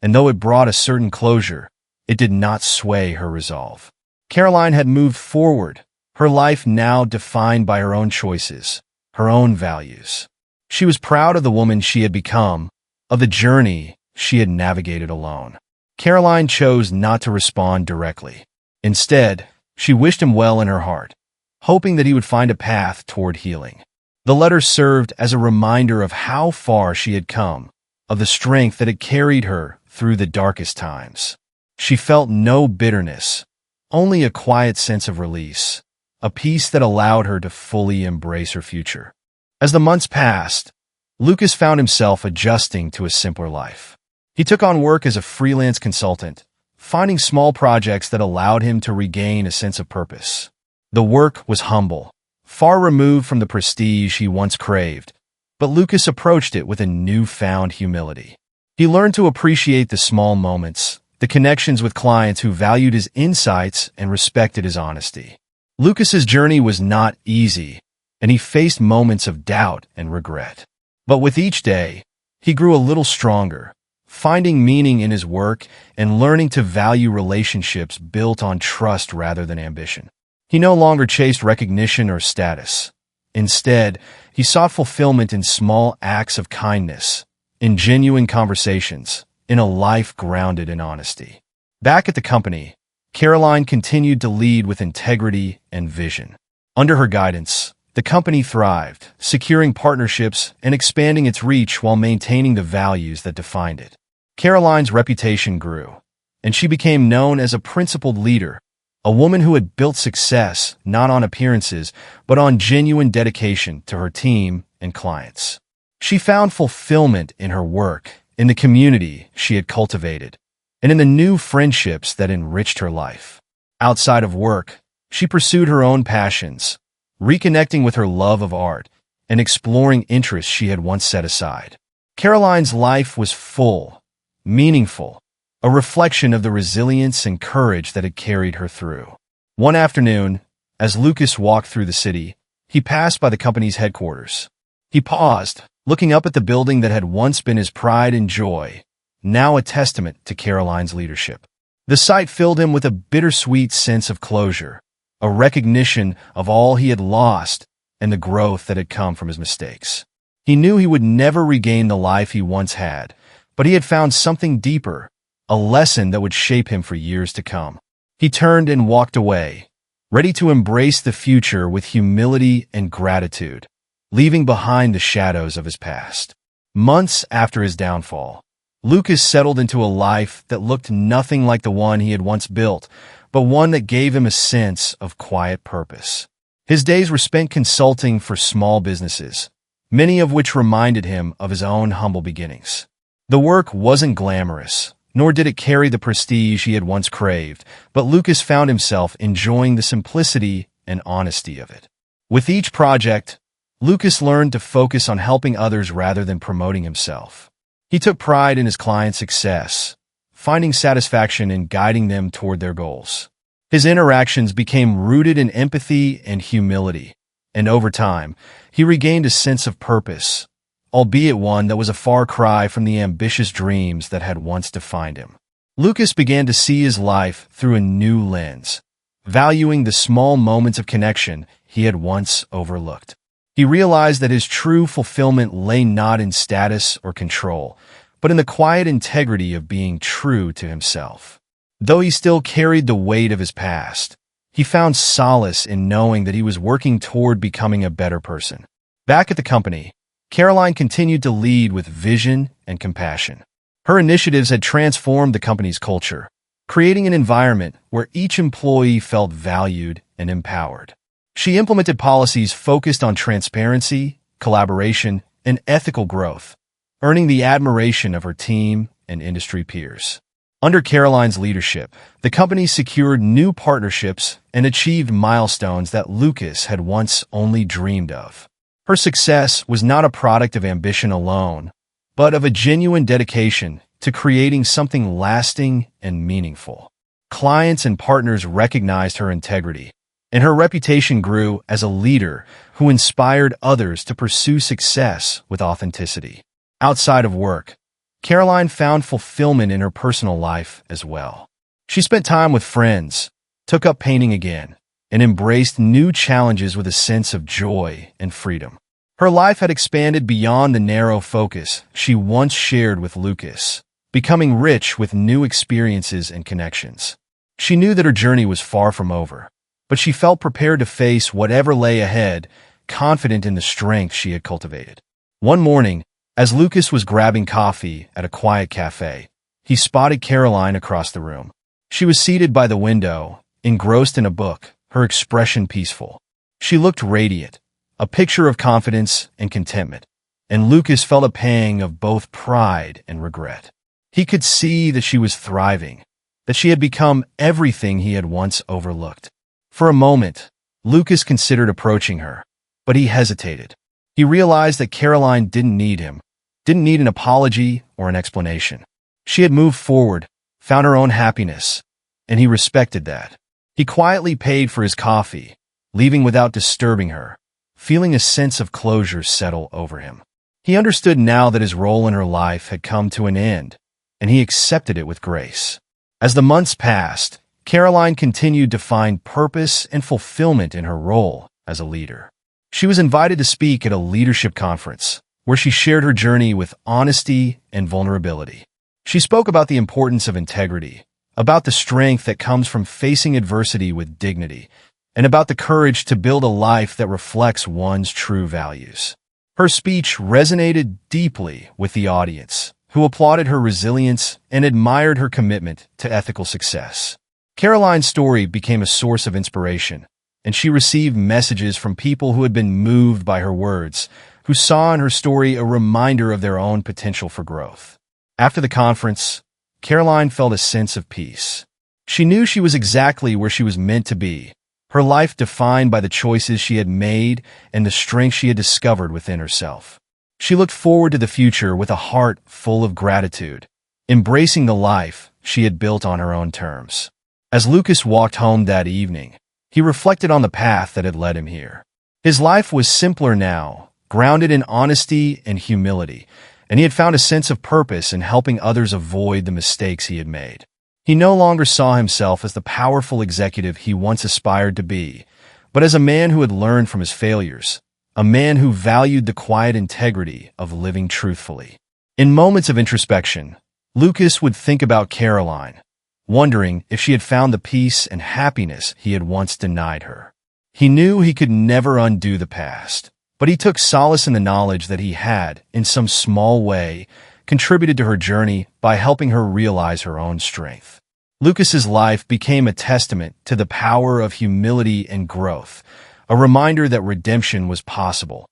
and though it brought a certain closure, it did not sway her resolve. Caroline had moved forward, her life now defined by her own choices, her own values. She was proud of the woman she had become, of the journey she had navigated alone. Caroline chose not to respond directly. Instead, she wished him well in her heart, hoping that he would find a path toward healing. The letter served as a reminder of how far she had come, of the strength that had carried her through the darkest times. She felt no bitterness, only a quiet sense of release, a peace that allowed her to fully embrace her future. As the months passed, Lucas found himself adjusting to a simpler life. He took on work as a freelance consultant, finding small projects that allowed him to regain a sense of purpose. The work was humble, far removed from the prestige he once craved, but Lucas approached it with a newfound humility. He learned to appreciate the small moments, the connections with clients who valued his insights and respected his honesty. Lucas's journey was not easy, and he faced moments of doubt and regret. But with each day, he grew a little stronger, finding meaning in his work and learning to value relationships built on trust rather than ambition. He no longer chased recognition or status. Instead, he sought fulfillment in small acts of kindness, in genuine conversations, in a life grounded in honesty. Back at the company, Caroline continued to lead with integrity and vision. Under her guidance, the company thrived, securing partnerships and expanding its reach while maintaining the values that defined it. Caroline's reputation grew, and she became known as a principled leader, a woman who had built success not on appearances, but on genuine dedication to her team and clients. She found fulfillment in her work, in the community she had cultivated, and in the new friendships that enriched her life. Outside of work, she pursued her own passions, reconnecting with her love of art and exploring interests she had once set aside. Caroline's life was full, meaningful, a reflection of the resilience and courage that had carried her through. One afternoon, as Lucas walked through the city, he passed by the company's headquarters. He paused, looking up at the building that had once been his pride and joy, now a testament to Caroline's leadership. The sight filled him with a bittersweet sense of closure, a recognition of all he had lost and the growth that had come from his mistakes. He knew he would never regain the life he once had, but he had found something deeper, a lesson that would shape him for years to come. He turned and walked away, ready to embrace the future with humility and gratitude, leaving behind the shadows of his past. Months after his downfall, Lucas settled into a life that looked nothing like the one he had once built, but one that gave him a sense of quiet purpose. His days were spent consulting for small businesses, many of which reminded him of his own humble beginnings. The work wasn't glamorous, nor did it carry the prestige he had once craved, but Lucas found himself enjoying the simplicity and honesty of it. With each project, Lucas learned to focus on helping others rather than promoting himself. He took pride in his clients' success, finding satisfaction in guiding them toward their goals. His interactions became rooted in empathy and humility, and over time, he regained a sense of purpose, albeit one that was a far cry from the ambitious dreams that had once defined him. Lucas began to see his life through a new lens, valuing the small moments of connection he had once overlooked. He realized that his true fulfillment lay not in status or control, but in the quiet integrity of being true to himself. Though he still carried the weight of his past, he found solace in knowing that he was working toward becoming a better person. Back at the company, Caroline continued to lead with vision and compassion. Her initiatives had transformed the company's culture, creating an environment where each employee felt valued and empowered. She implemented policies focused on transparency, collaboration, and ethical growth, earning the admiration of her team and industry peers. Under Caroline's leadership, the company secured new partnerships and achieved milestones that Lucas had once only dreamed of. Her success was not a product of ambition alone, but of a genuine dedication to creating something lasting and meaningful. Clients and partners recognized her integrity, and her reputation grew as a leader who inspired others to pursue success with authenticity. Outside of work, Caroline found fulfillment in her personal life as well. She spent time with friends, took up painting again, and embraced new challenges with a sense of joy and freedom. Her life had expanded beyond the narrow focus she once shared with Lucas, becoming rich with new experiences and connections. She knew that her journey was far from over, but she felt prepared to face whatever lay ahead, confident in the strength she had cultivated. One morning, as Lucas was grabbing coffee at a quiet cafe, he spotted Caroline across the room. She was seated by the window, engrossed in a book, her expression peaceful. She looked radiant, a picture of confidence and contentment, and Lucas felt a pang of both pride and regret. He could see that she was thriving, that she had become everything he had once overlooked. For a moment, Lucas considered approaching her, but he hesitated. He realized that Caroline didn't need him, didn't need an apology or an explanation. She had moved forward, found her own happiness, and he respected that. He quietly paid for his coffee, leaving without disturbing her, feeling a sense of closure settle over him. He understood now that his role in her life had come to an end, and he accepted it with grace. As the months passed, Caroline continued to find purpose and fulfillment in her role as a leader. She was invited to speak at a leadership conference, where she shared her journey with honesty and vulnerability. She spoke about the importance of integrity, about the strength that comes from facing adversity with dignity, and about the courage to build a life that reflects one's true values. Her speech resonated deeply with the audience, who applauded her resilience and admired her commitment to ethical success. Caroline's story became a source of inspiration, and she received messages from people who had been moved by her words, who saw in her story a reminder of their own potential for growth. After the conference, Caroline felt a sense of peace. She knew she was exactly where she was meant to be, her life defined by the choices she had made and the strength she had discovered within herself. She looked forward to the future with a heart full of gratitude, embracing the life she had built on her own terms. As Lucas walked home that evening, he reflected on the path that had led him here. His life was simpler now, grounded in honesty and humility, and he had found a sense of purpose in helping others avoid the mistakes he had made. He no longer saw himself as the powerful executive he once aspired to be, but as a man who had learned from his failures, a man who valued the quiet integrity of living truthfully. In moments of introspection, Lucas would think about Caroline, wondering if she had found the peace and happiness he had once denied her. He knew he could never undo the past, but he took solace in the knowledge that he had, in some small way, contributed to her journey by helping her realize her own strength. Lucas's life became a testament to the power of humility and growth, a reminder that redemption was possible,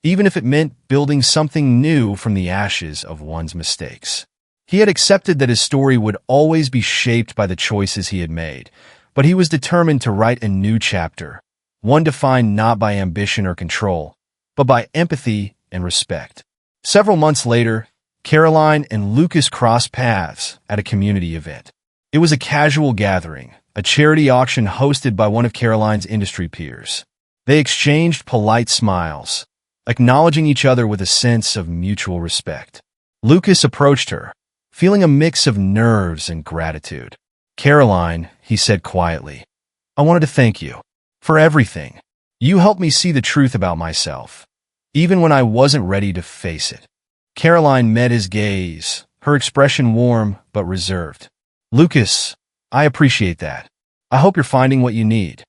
even if it meant building something new from the ashes of one's mistakes. He had accepted that his story would always be shaped by the choices he had made, but he was determined to write a new chapter, one defined not by ambition or control, but by empathy and respect. Several months later, Caroline and Lucas crossed paths at a community event. It was a casual gathering, a charity auction hosted by one of Caroline's industry peers. They exchanged polite smiles, acknowledging each other with a sense of mutual respect. Lucas approached her, feeling a mix of nerves and gratitude. "Caroline," he said quietly, "I wanted to thank you for everything. You helped me see the truth about myself, even when I wasn't ready to face it." Caroline met his gaze, her expression warm but reserved. "Lucas, I appreciate that. I hope you're finding what you need."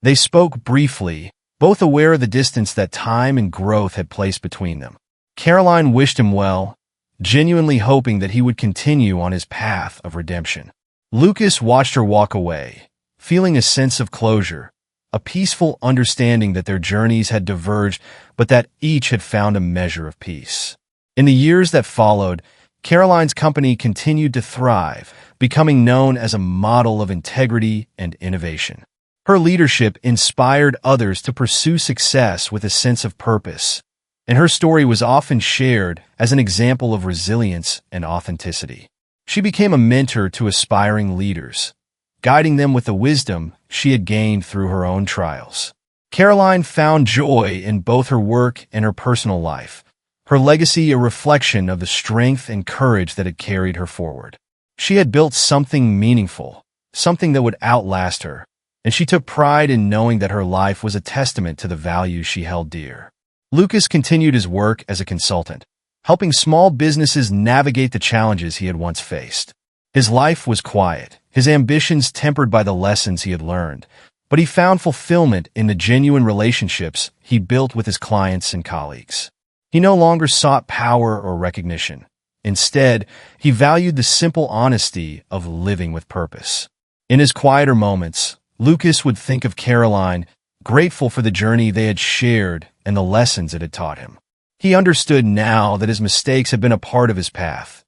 They spoke briefly, both aware of the distance that time and growth had placed between them. Caroline wished him well, genuinely hoping that he would continue on his path of redemption. Lucas watched her walk away, feeling a sense of closure, a peaceful understanding that their journeys had diverged, but that each had found a measure of peace. In the years that followed, Caroline's company continued to thrive, becoming known as a model of integrity and innovation. Her leadership inspired others to pursue success with a sense of purpose, and her story was often shared as an example of resilience and authenticity. She became a mentor to aspiring leaders, guiding them with the wisdom she had gained through her own trials. Caroline found joy in both her work and her personal life, her legacy a reflection of the strength and courage that had carried her forward. She had built something meaningful, something that would outlast her, and she took pride in knowing that her life was a testament to the values she held dear. Lucas continued his work as a consultant, helping small businesses navigate the challenges he had once faced. His life was quiet, his ambitions tempered by the lessons he had learned, but he found fulfillment in the genuine relationships he built with his clients and colleagues. He no longer sought power or recognition. Instead, he valued the simple honesty of living with purpose. In his quieter moments, Lucas would think of Caroline, grateful for the journey they had shared and the lessons it had taught him. He understood now that his mistakes had been a part of his path,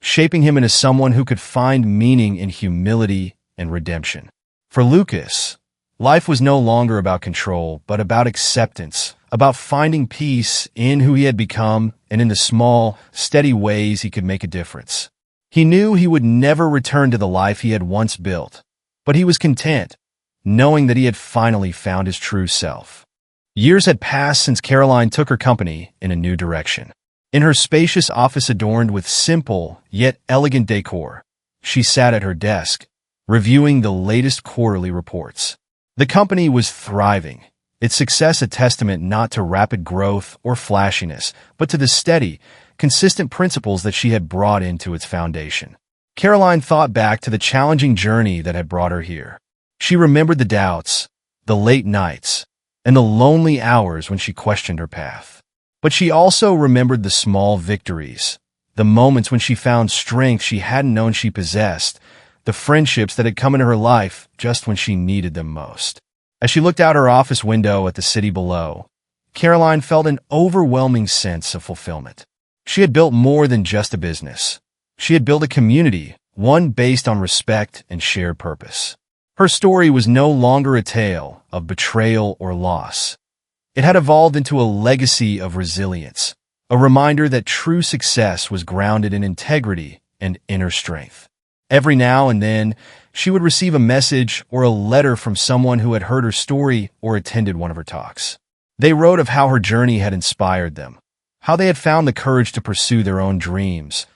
shaping him into someone who could find meaning in humility and redemption. For Lucas, life was no longer about control, but about acceptance, about finding peace in who he had become and in the small, steady ways he could make a difference. He knew he would never return to the life he had once built, but he was content, knowing that he had finally found his true self. Years had passed since Caroline took her company in a new direction. In her spacious office adorned with simple yet elegant decor, she sat at her desk, reviewing the latest quarterly reports. The company was thriving, its success a testament not to rapid growth or flashiness, but to the steady, consistent principles that she had brought into its foundation. Caroline thought back to the challenging journey that had brought her here. She remembered the doubts, the late nights, and the lonely hours when she questioned her path. But she also remembered the small victories, the moments when she found strength she hadn't known she possessed, the friendships that had come into her life just when she needed them most. As she looked out her office window at the city below, Caroline felt an overwhelming sense of fulfillment. She had built more than just a business. She had built a community, one based on respect and shared purpose. Her story was no longer a tale of betrayal or loss. It had evolved into a legacy of resilience, a reminder that true success was grounded in integrity and inner strength. Every now and then, she would receive a message or a letter from someone who had heard her story or attended one of her talks. They wrote of how her journey had inspired them, how they had found the courage to pursue their own dreams,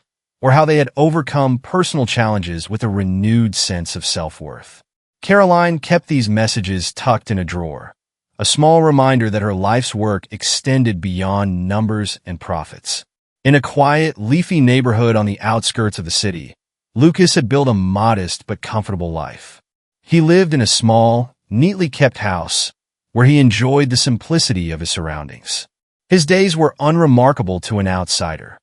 or how they had overcome personal challenges with a renewed sense of self-worth. Caroline kept these messages tucked in a drawer, a small reminder that her life's work extended beyond numbers and profits. In a quiet, leafy neighborhood on the outskirts of the city, Lucas had built a modest but comfortable life. He lived in a small, neatly kept house where he enjoyed the simplicity of his surroundings. His days were unremarkable to an outsider,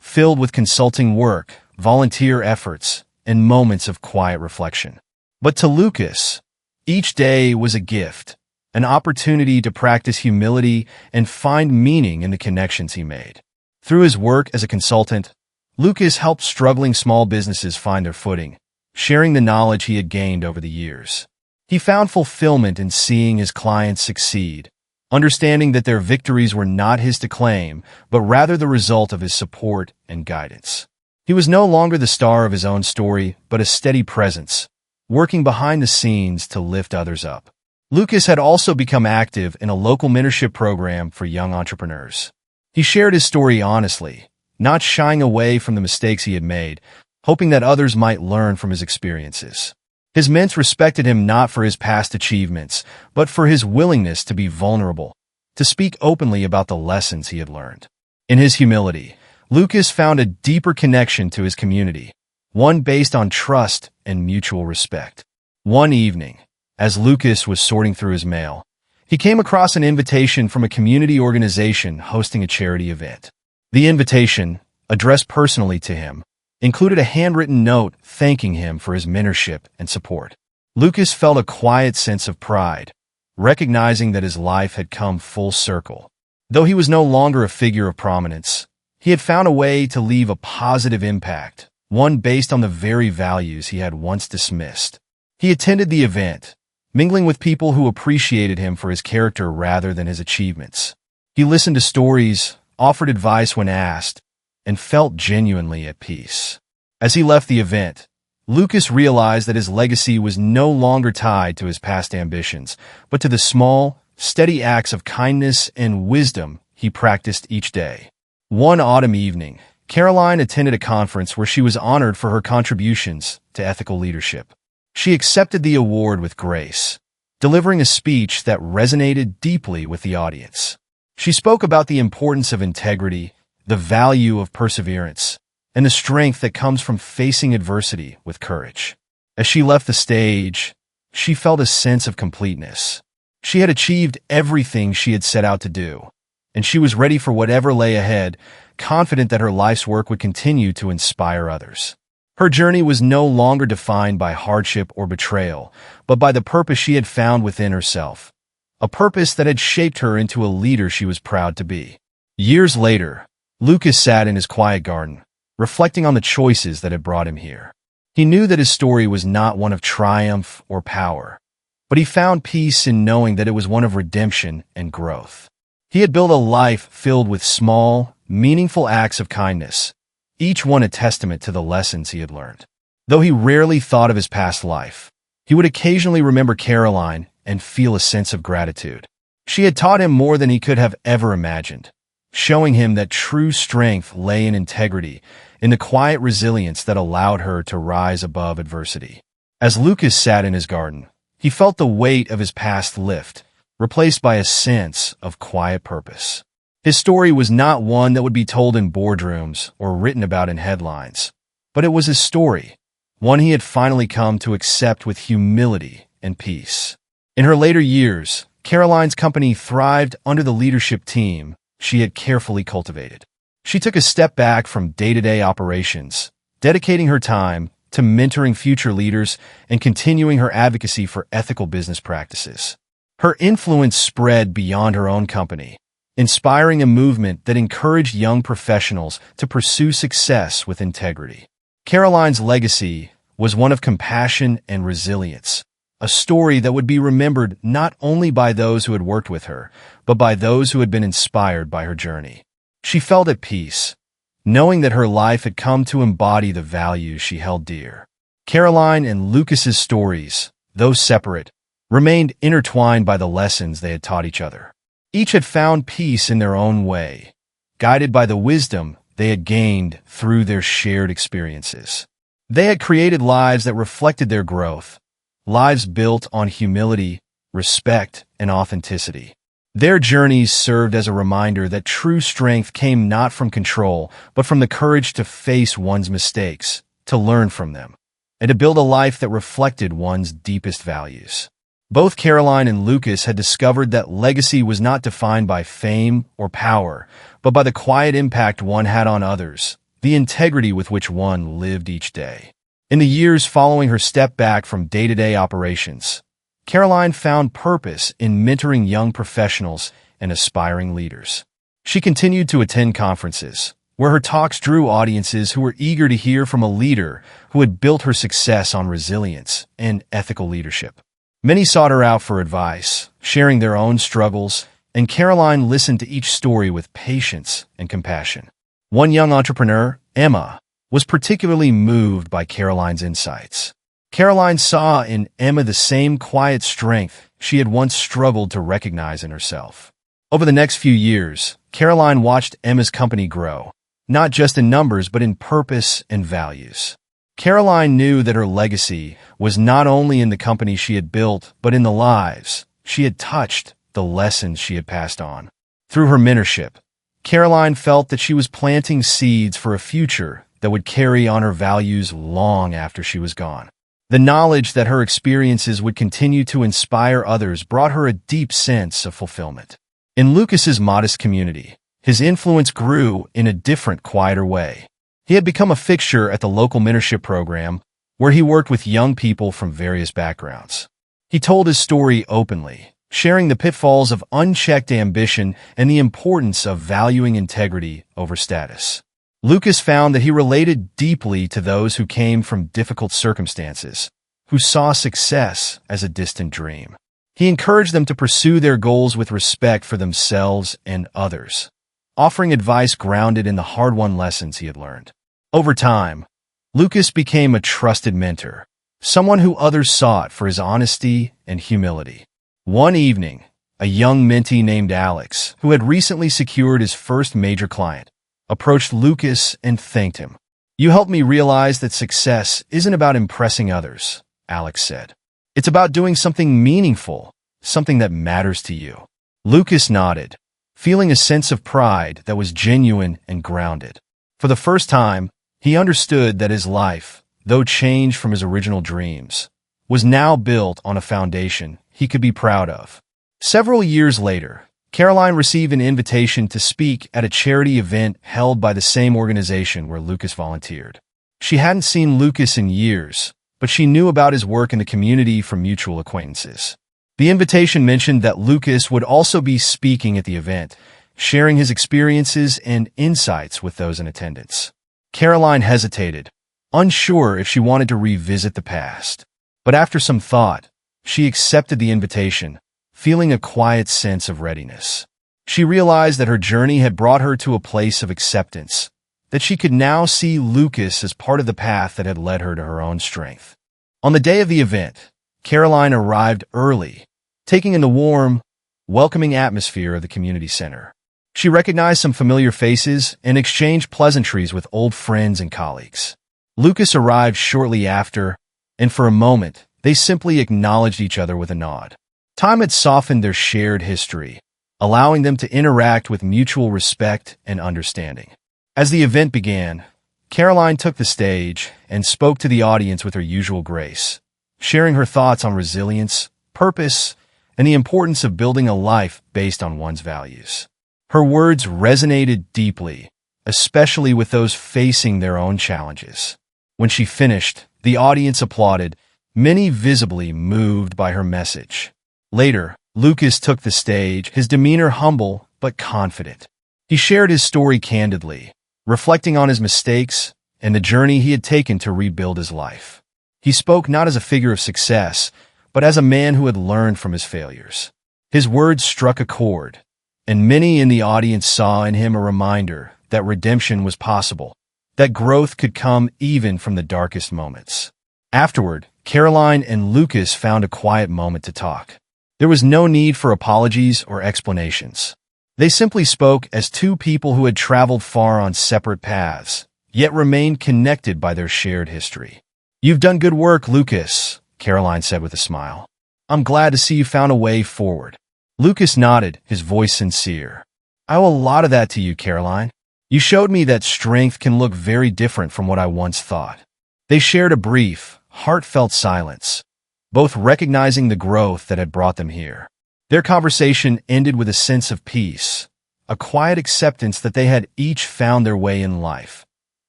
filled with consulting work, volunteer efforts, and moments of quiet reflection. But to Lucas, each day was a gift, an opportunity to practice humility and find meaning in the connections he made. Through his work as a consultant, Lucas helped struggling small businesses find their footing, sharing the knowledge he had gained over the years. He found fulfillment in seeing his clients succeed, understanding that their victories were not his to claim, but rather the result of his support and guidance. He was no longer the star of his own story, but a steady presence, working behind the scenes to lift others up. Lucas had also become active in a local mentorship program for young entrepreneurs. He shared his story honestly, not shying away from the mistakes he had made, hoping that others might learn from his experiences. His mentors respected him not for his past achievements, but for his willingness to be vulnerable, to speak openly about the lessons he had learned. In his humility, Lucas found a deeper connection to his community, one based on trust and mutual respect. One evening, as Lucas was sorting through his mail, he came across an invitation from a community organization hosting a charity event. The invitation, addressed personally to him, included a handwritten note thanking him for his mentorship and support. Lucas felt a quiet sense of pride, recognizing that his life had come full circle. Though he was no longer a figure of prominence, he had found a way to leave a positive impact, one based on the very values he had once dismissed. He attended the event, mingling with people who appreciated him for his character rather than his achievements. He listened to stories, offered advice when asked, and felt genuinely at peace. As he left the event, Lucas realized that his legacy was no longer tied to his past ambitions, but to the small, steady acts of kindness and wisdom he practiced each day. One autumn evening, Caroline attended a conference where she was honored for her contributions to ethical leadership. She accepted the award with grace, delivering a speech that resonated deeply with the audience. She spoke about the importance of integrity, the value of perseverance, and the strength that comes from facing adversity with courage. As she left the stage, she felt a sense of completeness. She had achieved everything she had set out to do, and she was ready for whatever lay ahead, confident that her life's work would continue to inspire others. Her journey was no longer defined by hardship or betrayal, but by the purpose she had found within herself, a purpose that had shaped her into a leader she was proud to be. Years later, Lucas sat in his quiet garden, reflecting on the choices that had brought him here. He knew that his story was not one of triumph or power, but he found peace in knowing that it was one of redemption and growth. He had built a life filled with small, meaningful acts of kindness, each one a testament to the lessons he had learned. Though he rarely thought of his past life, he would occasionally remember Caroline and feel a sense of gratitude. She had taught him more than he could have ever imagined, showing him that true strength lay in integrity, in the quiet resilience that allowed her to rise above adversity. As Lucas sat in his garden, he felt the weight of his past lift, replaced by a sense of quiet purpose. His story was not one that would be told in boardrooms or written about in headlines, but it was his story, one he had finally come to accept with humility and peace. In her later years, Caroline's company thrived under the leadership team she had carefully cultivated. She took a step back from day-to-day operations, dedicating her time to mentoring future leaders and continuing her advocacy for ethical business practices. Her influence spread beyond her own company, inspiring a movement that encouraged young professionals to pursue success with integrity. Caroline's legacy was one of compassion and resilience, a story that would be remembered not only by those who had worked with her, but by those who had been inspired by her journey. She felt at peace, knowing that her life had come to embody the values she held dear. Caroline and Lucas's stories, though separate, remained intertwined by the lessons they had taught each other. Each had found peace in their own way, guided by the wisdom they had gained through their shared experiences. They had created lives that reflected their growth, lives built on humility, respect, and authenticity. Their journeys served as a reminder that true strength came not from control, but from the courage to face one's mistakes, to learn from them, and to build a life that reflected one's deepest values. Both Caroline and Lucas had discovered that legacy was not defined by fame or power, but by the quiet impact one had on others, the integrity with which one lived each day. In the years following her step back from day-to-day operations, Caroline found purpose in mentoring young professionals and aspiring leaders. She continued to attend conferences, where her talks drew audiences who were eager to hear from a leader who had built her success on resilience and ethical leadership. Many sought her out for advice, sharing their own struggles, and Caroline listened to each story with patience and compassion. One young entrepreneur, Emma, was particularly moved by Caroline's insights. Caroline saw in Emma the same quiet strength she had once struggled to recognize in herself. Over the next few years, Caroline watched Emma's company grow, not just in numbers but in purpose and values. Caroline knew that her legacy was not only in the company she had built, but in the lives she had touched, the lessons she had passed on. Through her mentorship, Caroline felt that she was planting seeds for a future that would carry on her values long after she was gone. The knowledge that her experiences would continue to inspire others brought her a deep sense of fulfillment. In Lucas's modest community, his influence grew in a different, quieter way. He had become a fixture at the local mentorship program, where he worked with young people from various backgrounds. He told his story openly, sharing the pitfalls of unchecked ambition and the importance of valuing integrity over status. Lucas found that he related deeply to those who came from difficult circumstances, who saw success as a distant dream. He encouraged them to pursue their goals with respect for themselves and others, offering advice grounded in the hard-won lessons he had learned. Over time, Lucas became a trusted mentor, someone who others sought for his honesty and humility. One evening, a young mentee named Alex, who had recently secured his first major client, approached Lucas and thanked him. "You helped me realize that success isn't about impressing others," Alex said. "It's about doing something meaningful, something that matters to you." Lucas nodded, feeling a sense of pride that was genuine and grounded. For the first time, he understood that his life, though changed from his original dreams, was now built on a foundation he could be proud of. Several years later, Caroline received an invitation to speak at a charity event held by the same organization where Lucas volunteered. She hadn't seen Lucas in years, but she knew about his work in the community from mutual acquaintances. The invitation mentioned that Lucas would also be speaking at the event, sharing his experiences and insights with those in attendance. Caroline hesitated, unsure if she wanted to revisit the past. But after some thought, she accepted the invitation, feeling a quiet sense of readiness. She realized that her journey had brought her to a place of acceptance, that she could now see Lucas as part of the path that had led her to her own strength. On the day of the event, Caroline arrived early, taking in the warm, welcoming atmosphere of the community center. She recognized some familiar faces and exchanged pleasantries with old friends and colleagues. Lucas arrived shortly after, and for a moment, they simply acknowledged each other with a nod. Time had softened their shared history, allowing them to interact with mutual respect and understanding. As the event began, Caroline took the stage and spoke to the audience with her usual grace, sharing her thoughts on resilience, purpose, and the importance of building a life based on one's values. Her words resonated deeply, especially with those facing their own challenges. When she finished, the audience applauded, many visibly moved by her message. Later, Lucas took the stage, his demeanor humble but confident. He shared his story candidly, reflecting on his mistakes and the journey he had taken to rebuild his life. He spoke not as a figure of success, but as a man who had learned from his failures. His words struck a chord, and many in the audience saw in him a reminder that redemption was possible, that growth could come even from the darkest moments. Afterward, Caroline and Lucas found a quiet moment to talk. There was no need for apologies or explanations. They simply spoke as two people who had traveled far on separate paths, yet remained connected by their shared history. "You've done good work, Lucas," Caroline said with a smile. "I'm glad to see you found a way forward." Lucas nodded, his voice sincere. "I owe a lot of that to you, Caroline. You showed me that strength can look very different from what I once thought." They shared a brief, heartfelt silence, both recognizing the growth that had brought them here. Their conversation ended with a sense of peace, a quiet acceptance that they had each found their way in life,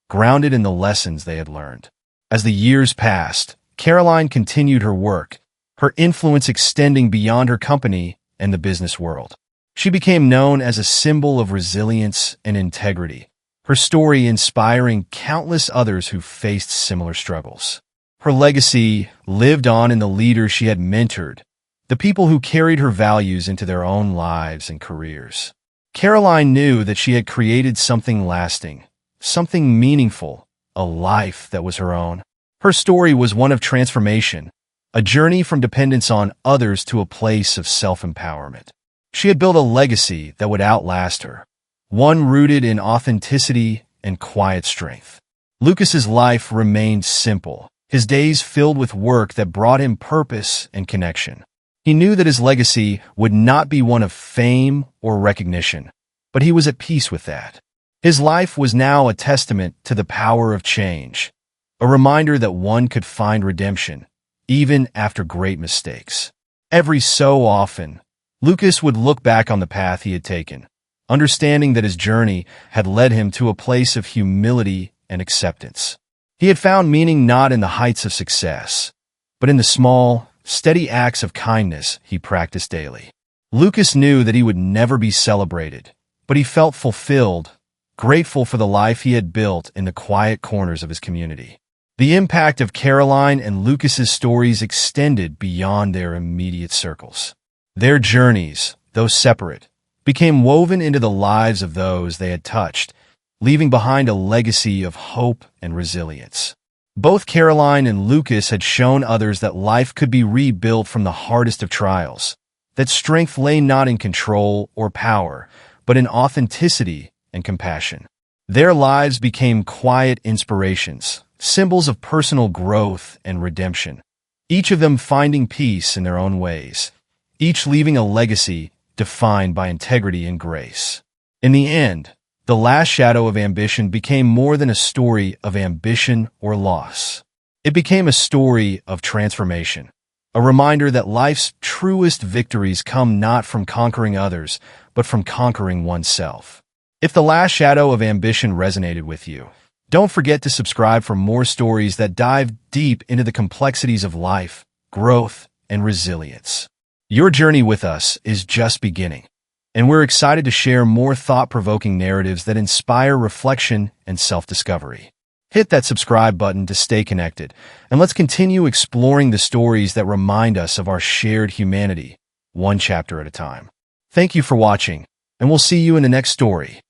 grounded in the lessons they had learned. As the years passed, Caroline continued her work, her influence extending beyond her company and the business world. She became known as a symbol of resilience and integrity, her story inspiring countless others who faced similar struggles. Her legacy lived on in the leaders she had mentored, the people who carried her values into their own lives and careers. Caroline knew that she had created something lasting, something meaningful, a life that was her own. Her story was one of transformation, a journey from dependence on others to a place of self-empowerment. She had built a legacy that would outlast her, one rooted in authenticity and quiet strength. Lucas's life remained simple, his days filled with work that brought him purpose and connection. He knew that his legacy would not be one of fame or recognition, but he was at peace with that. His life was now a testament to the power of change, a reminder that one could find redemption, even after great mistakes. Every so often, Lucas would look back on the path he had taken, understanding that his journey had led him to a place of humility and acceptance. He had found meaning not in the heights of success, but in the small, steady acts of kindness he practiced daily. Lucas knew that he would never be celebrated, but he felt fulfilled, grateful for the life he had built in the quiet corners of his community. The impact of Caroline and Lucas's stories extended beyond their immediate circles. Their journeys, though separate, became woven into the lives of those they had touched, leaving behind a legacy of hope and resilience. Both Caroline and Lucas had shown others that life could be rebuilt from the hardest of trials, that strength lay not in control or power, but in authenticity and compassion. Their lives became quiet inspirations, symbols of personal growth and redemption, each of them finding peace in their own ways, each leaving a legacy defined by integrity and grace. In the end, the last shadow of ambition became more than a story of ambition or loss. It became a story of transformation, a reminder that life's truest victories come not from conquering others, but from conquering oneself. If the last shadow of ambition resonated with you, don't forget to subscribe for more stories that dive deep into the complexities of life, growth, and resilience. Your journey with us is just beginning, and we're excited to share more thought-provoking narratives that inspire reflection and self-discovery. Hit that subscribe button to stay connected, and let's continue exploring the stories that remind us of our shared humanity, one chapter at a time. Thank you for watching, and we'll see you in the next story.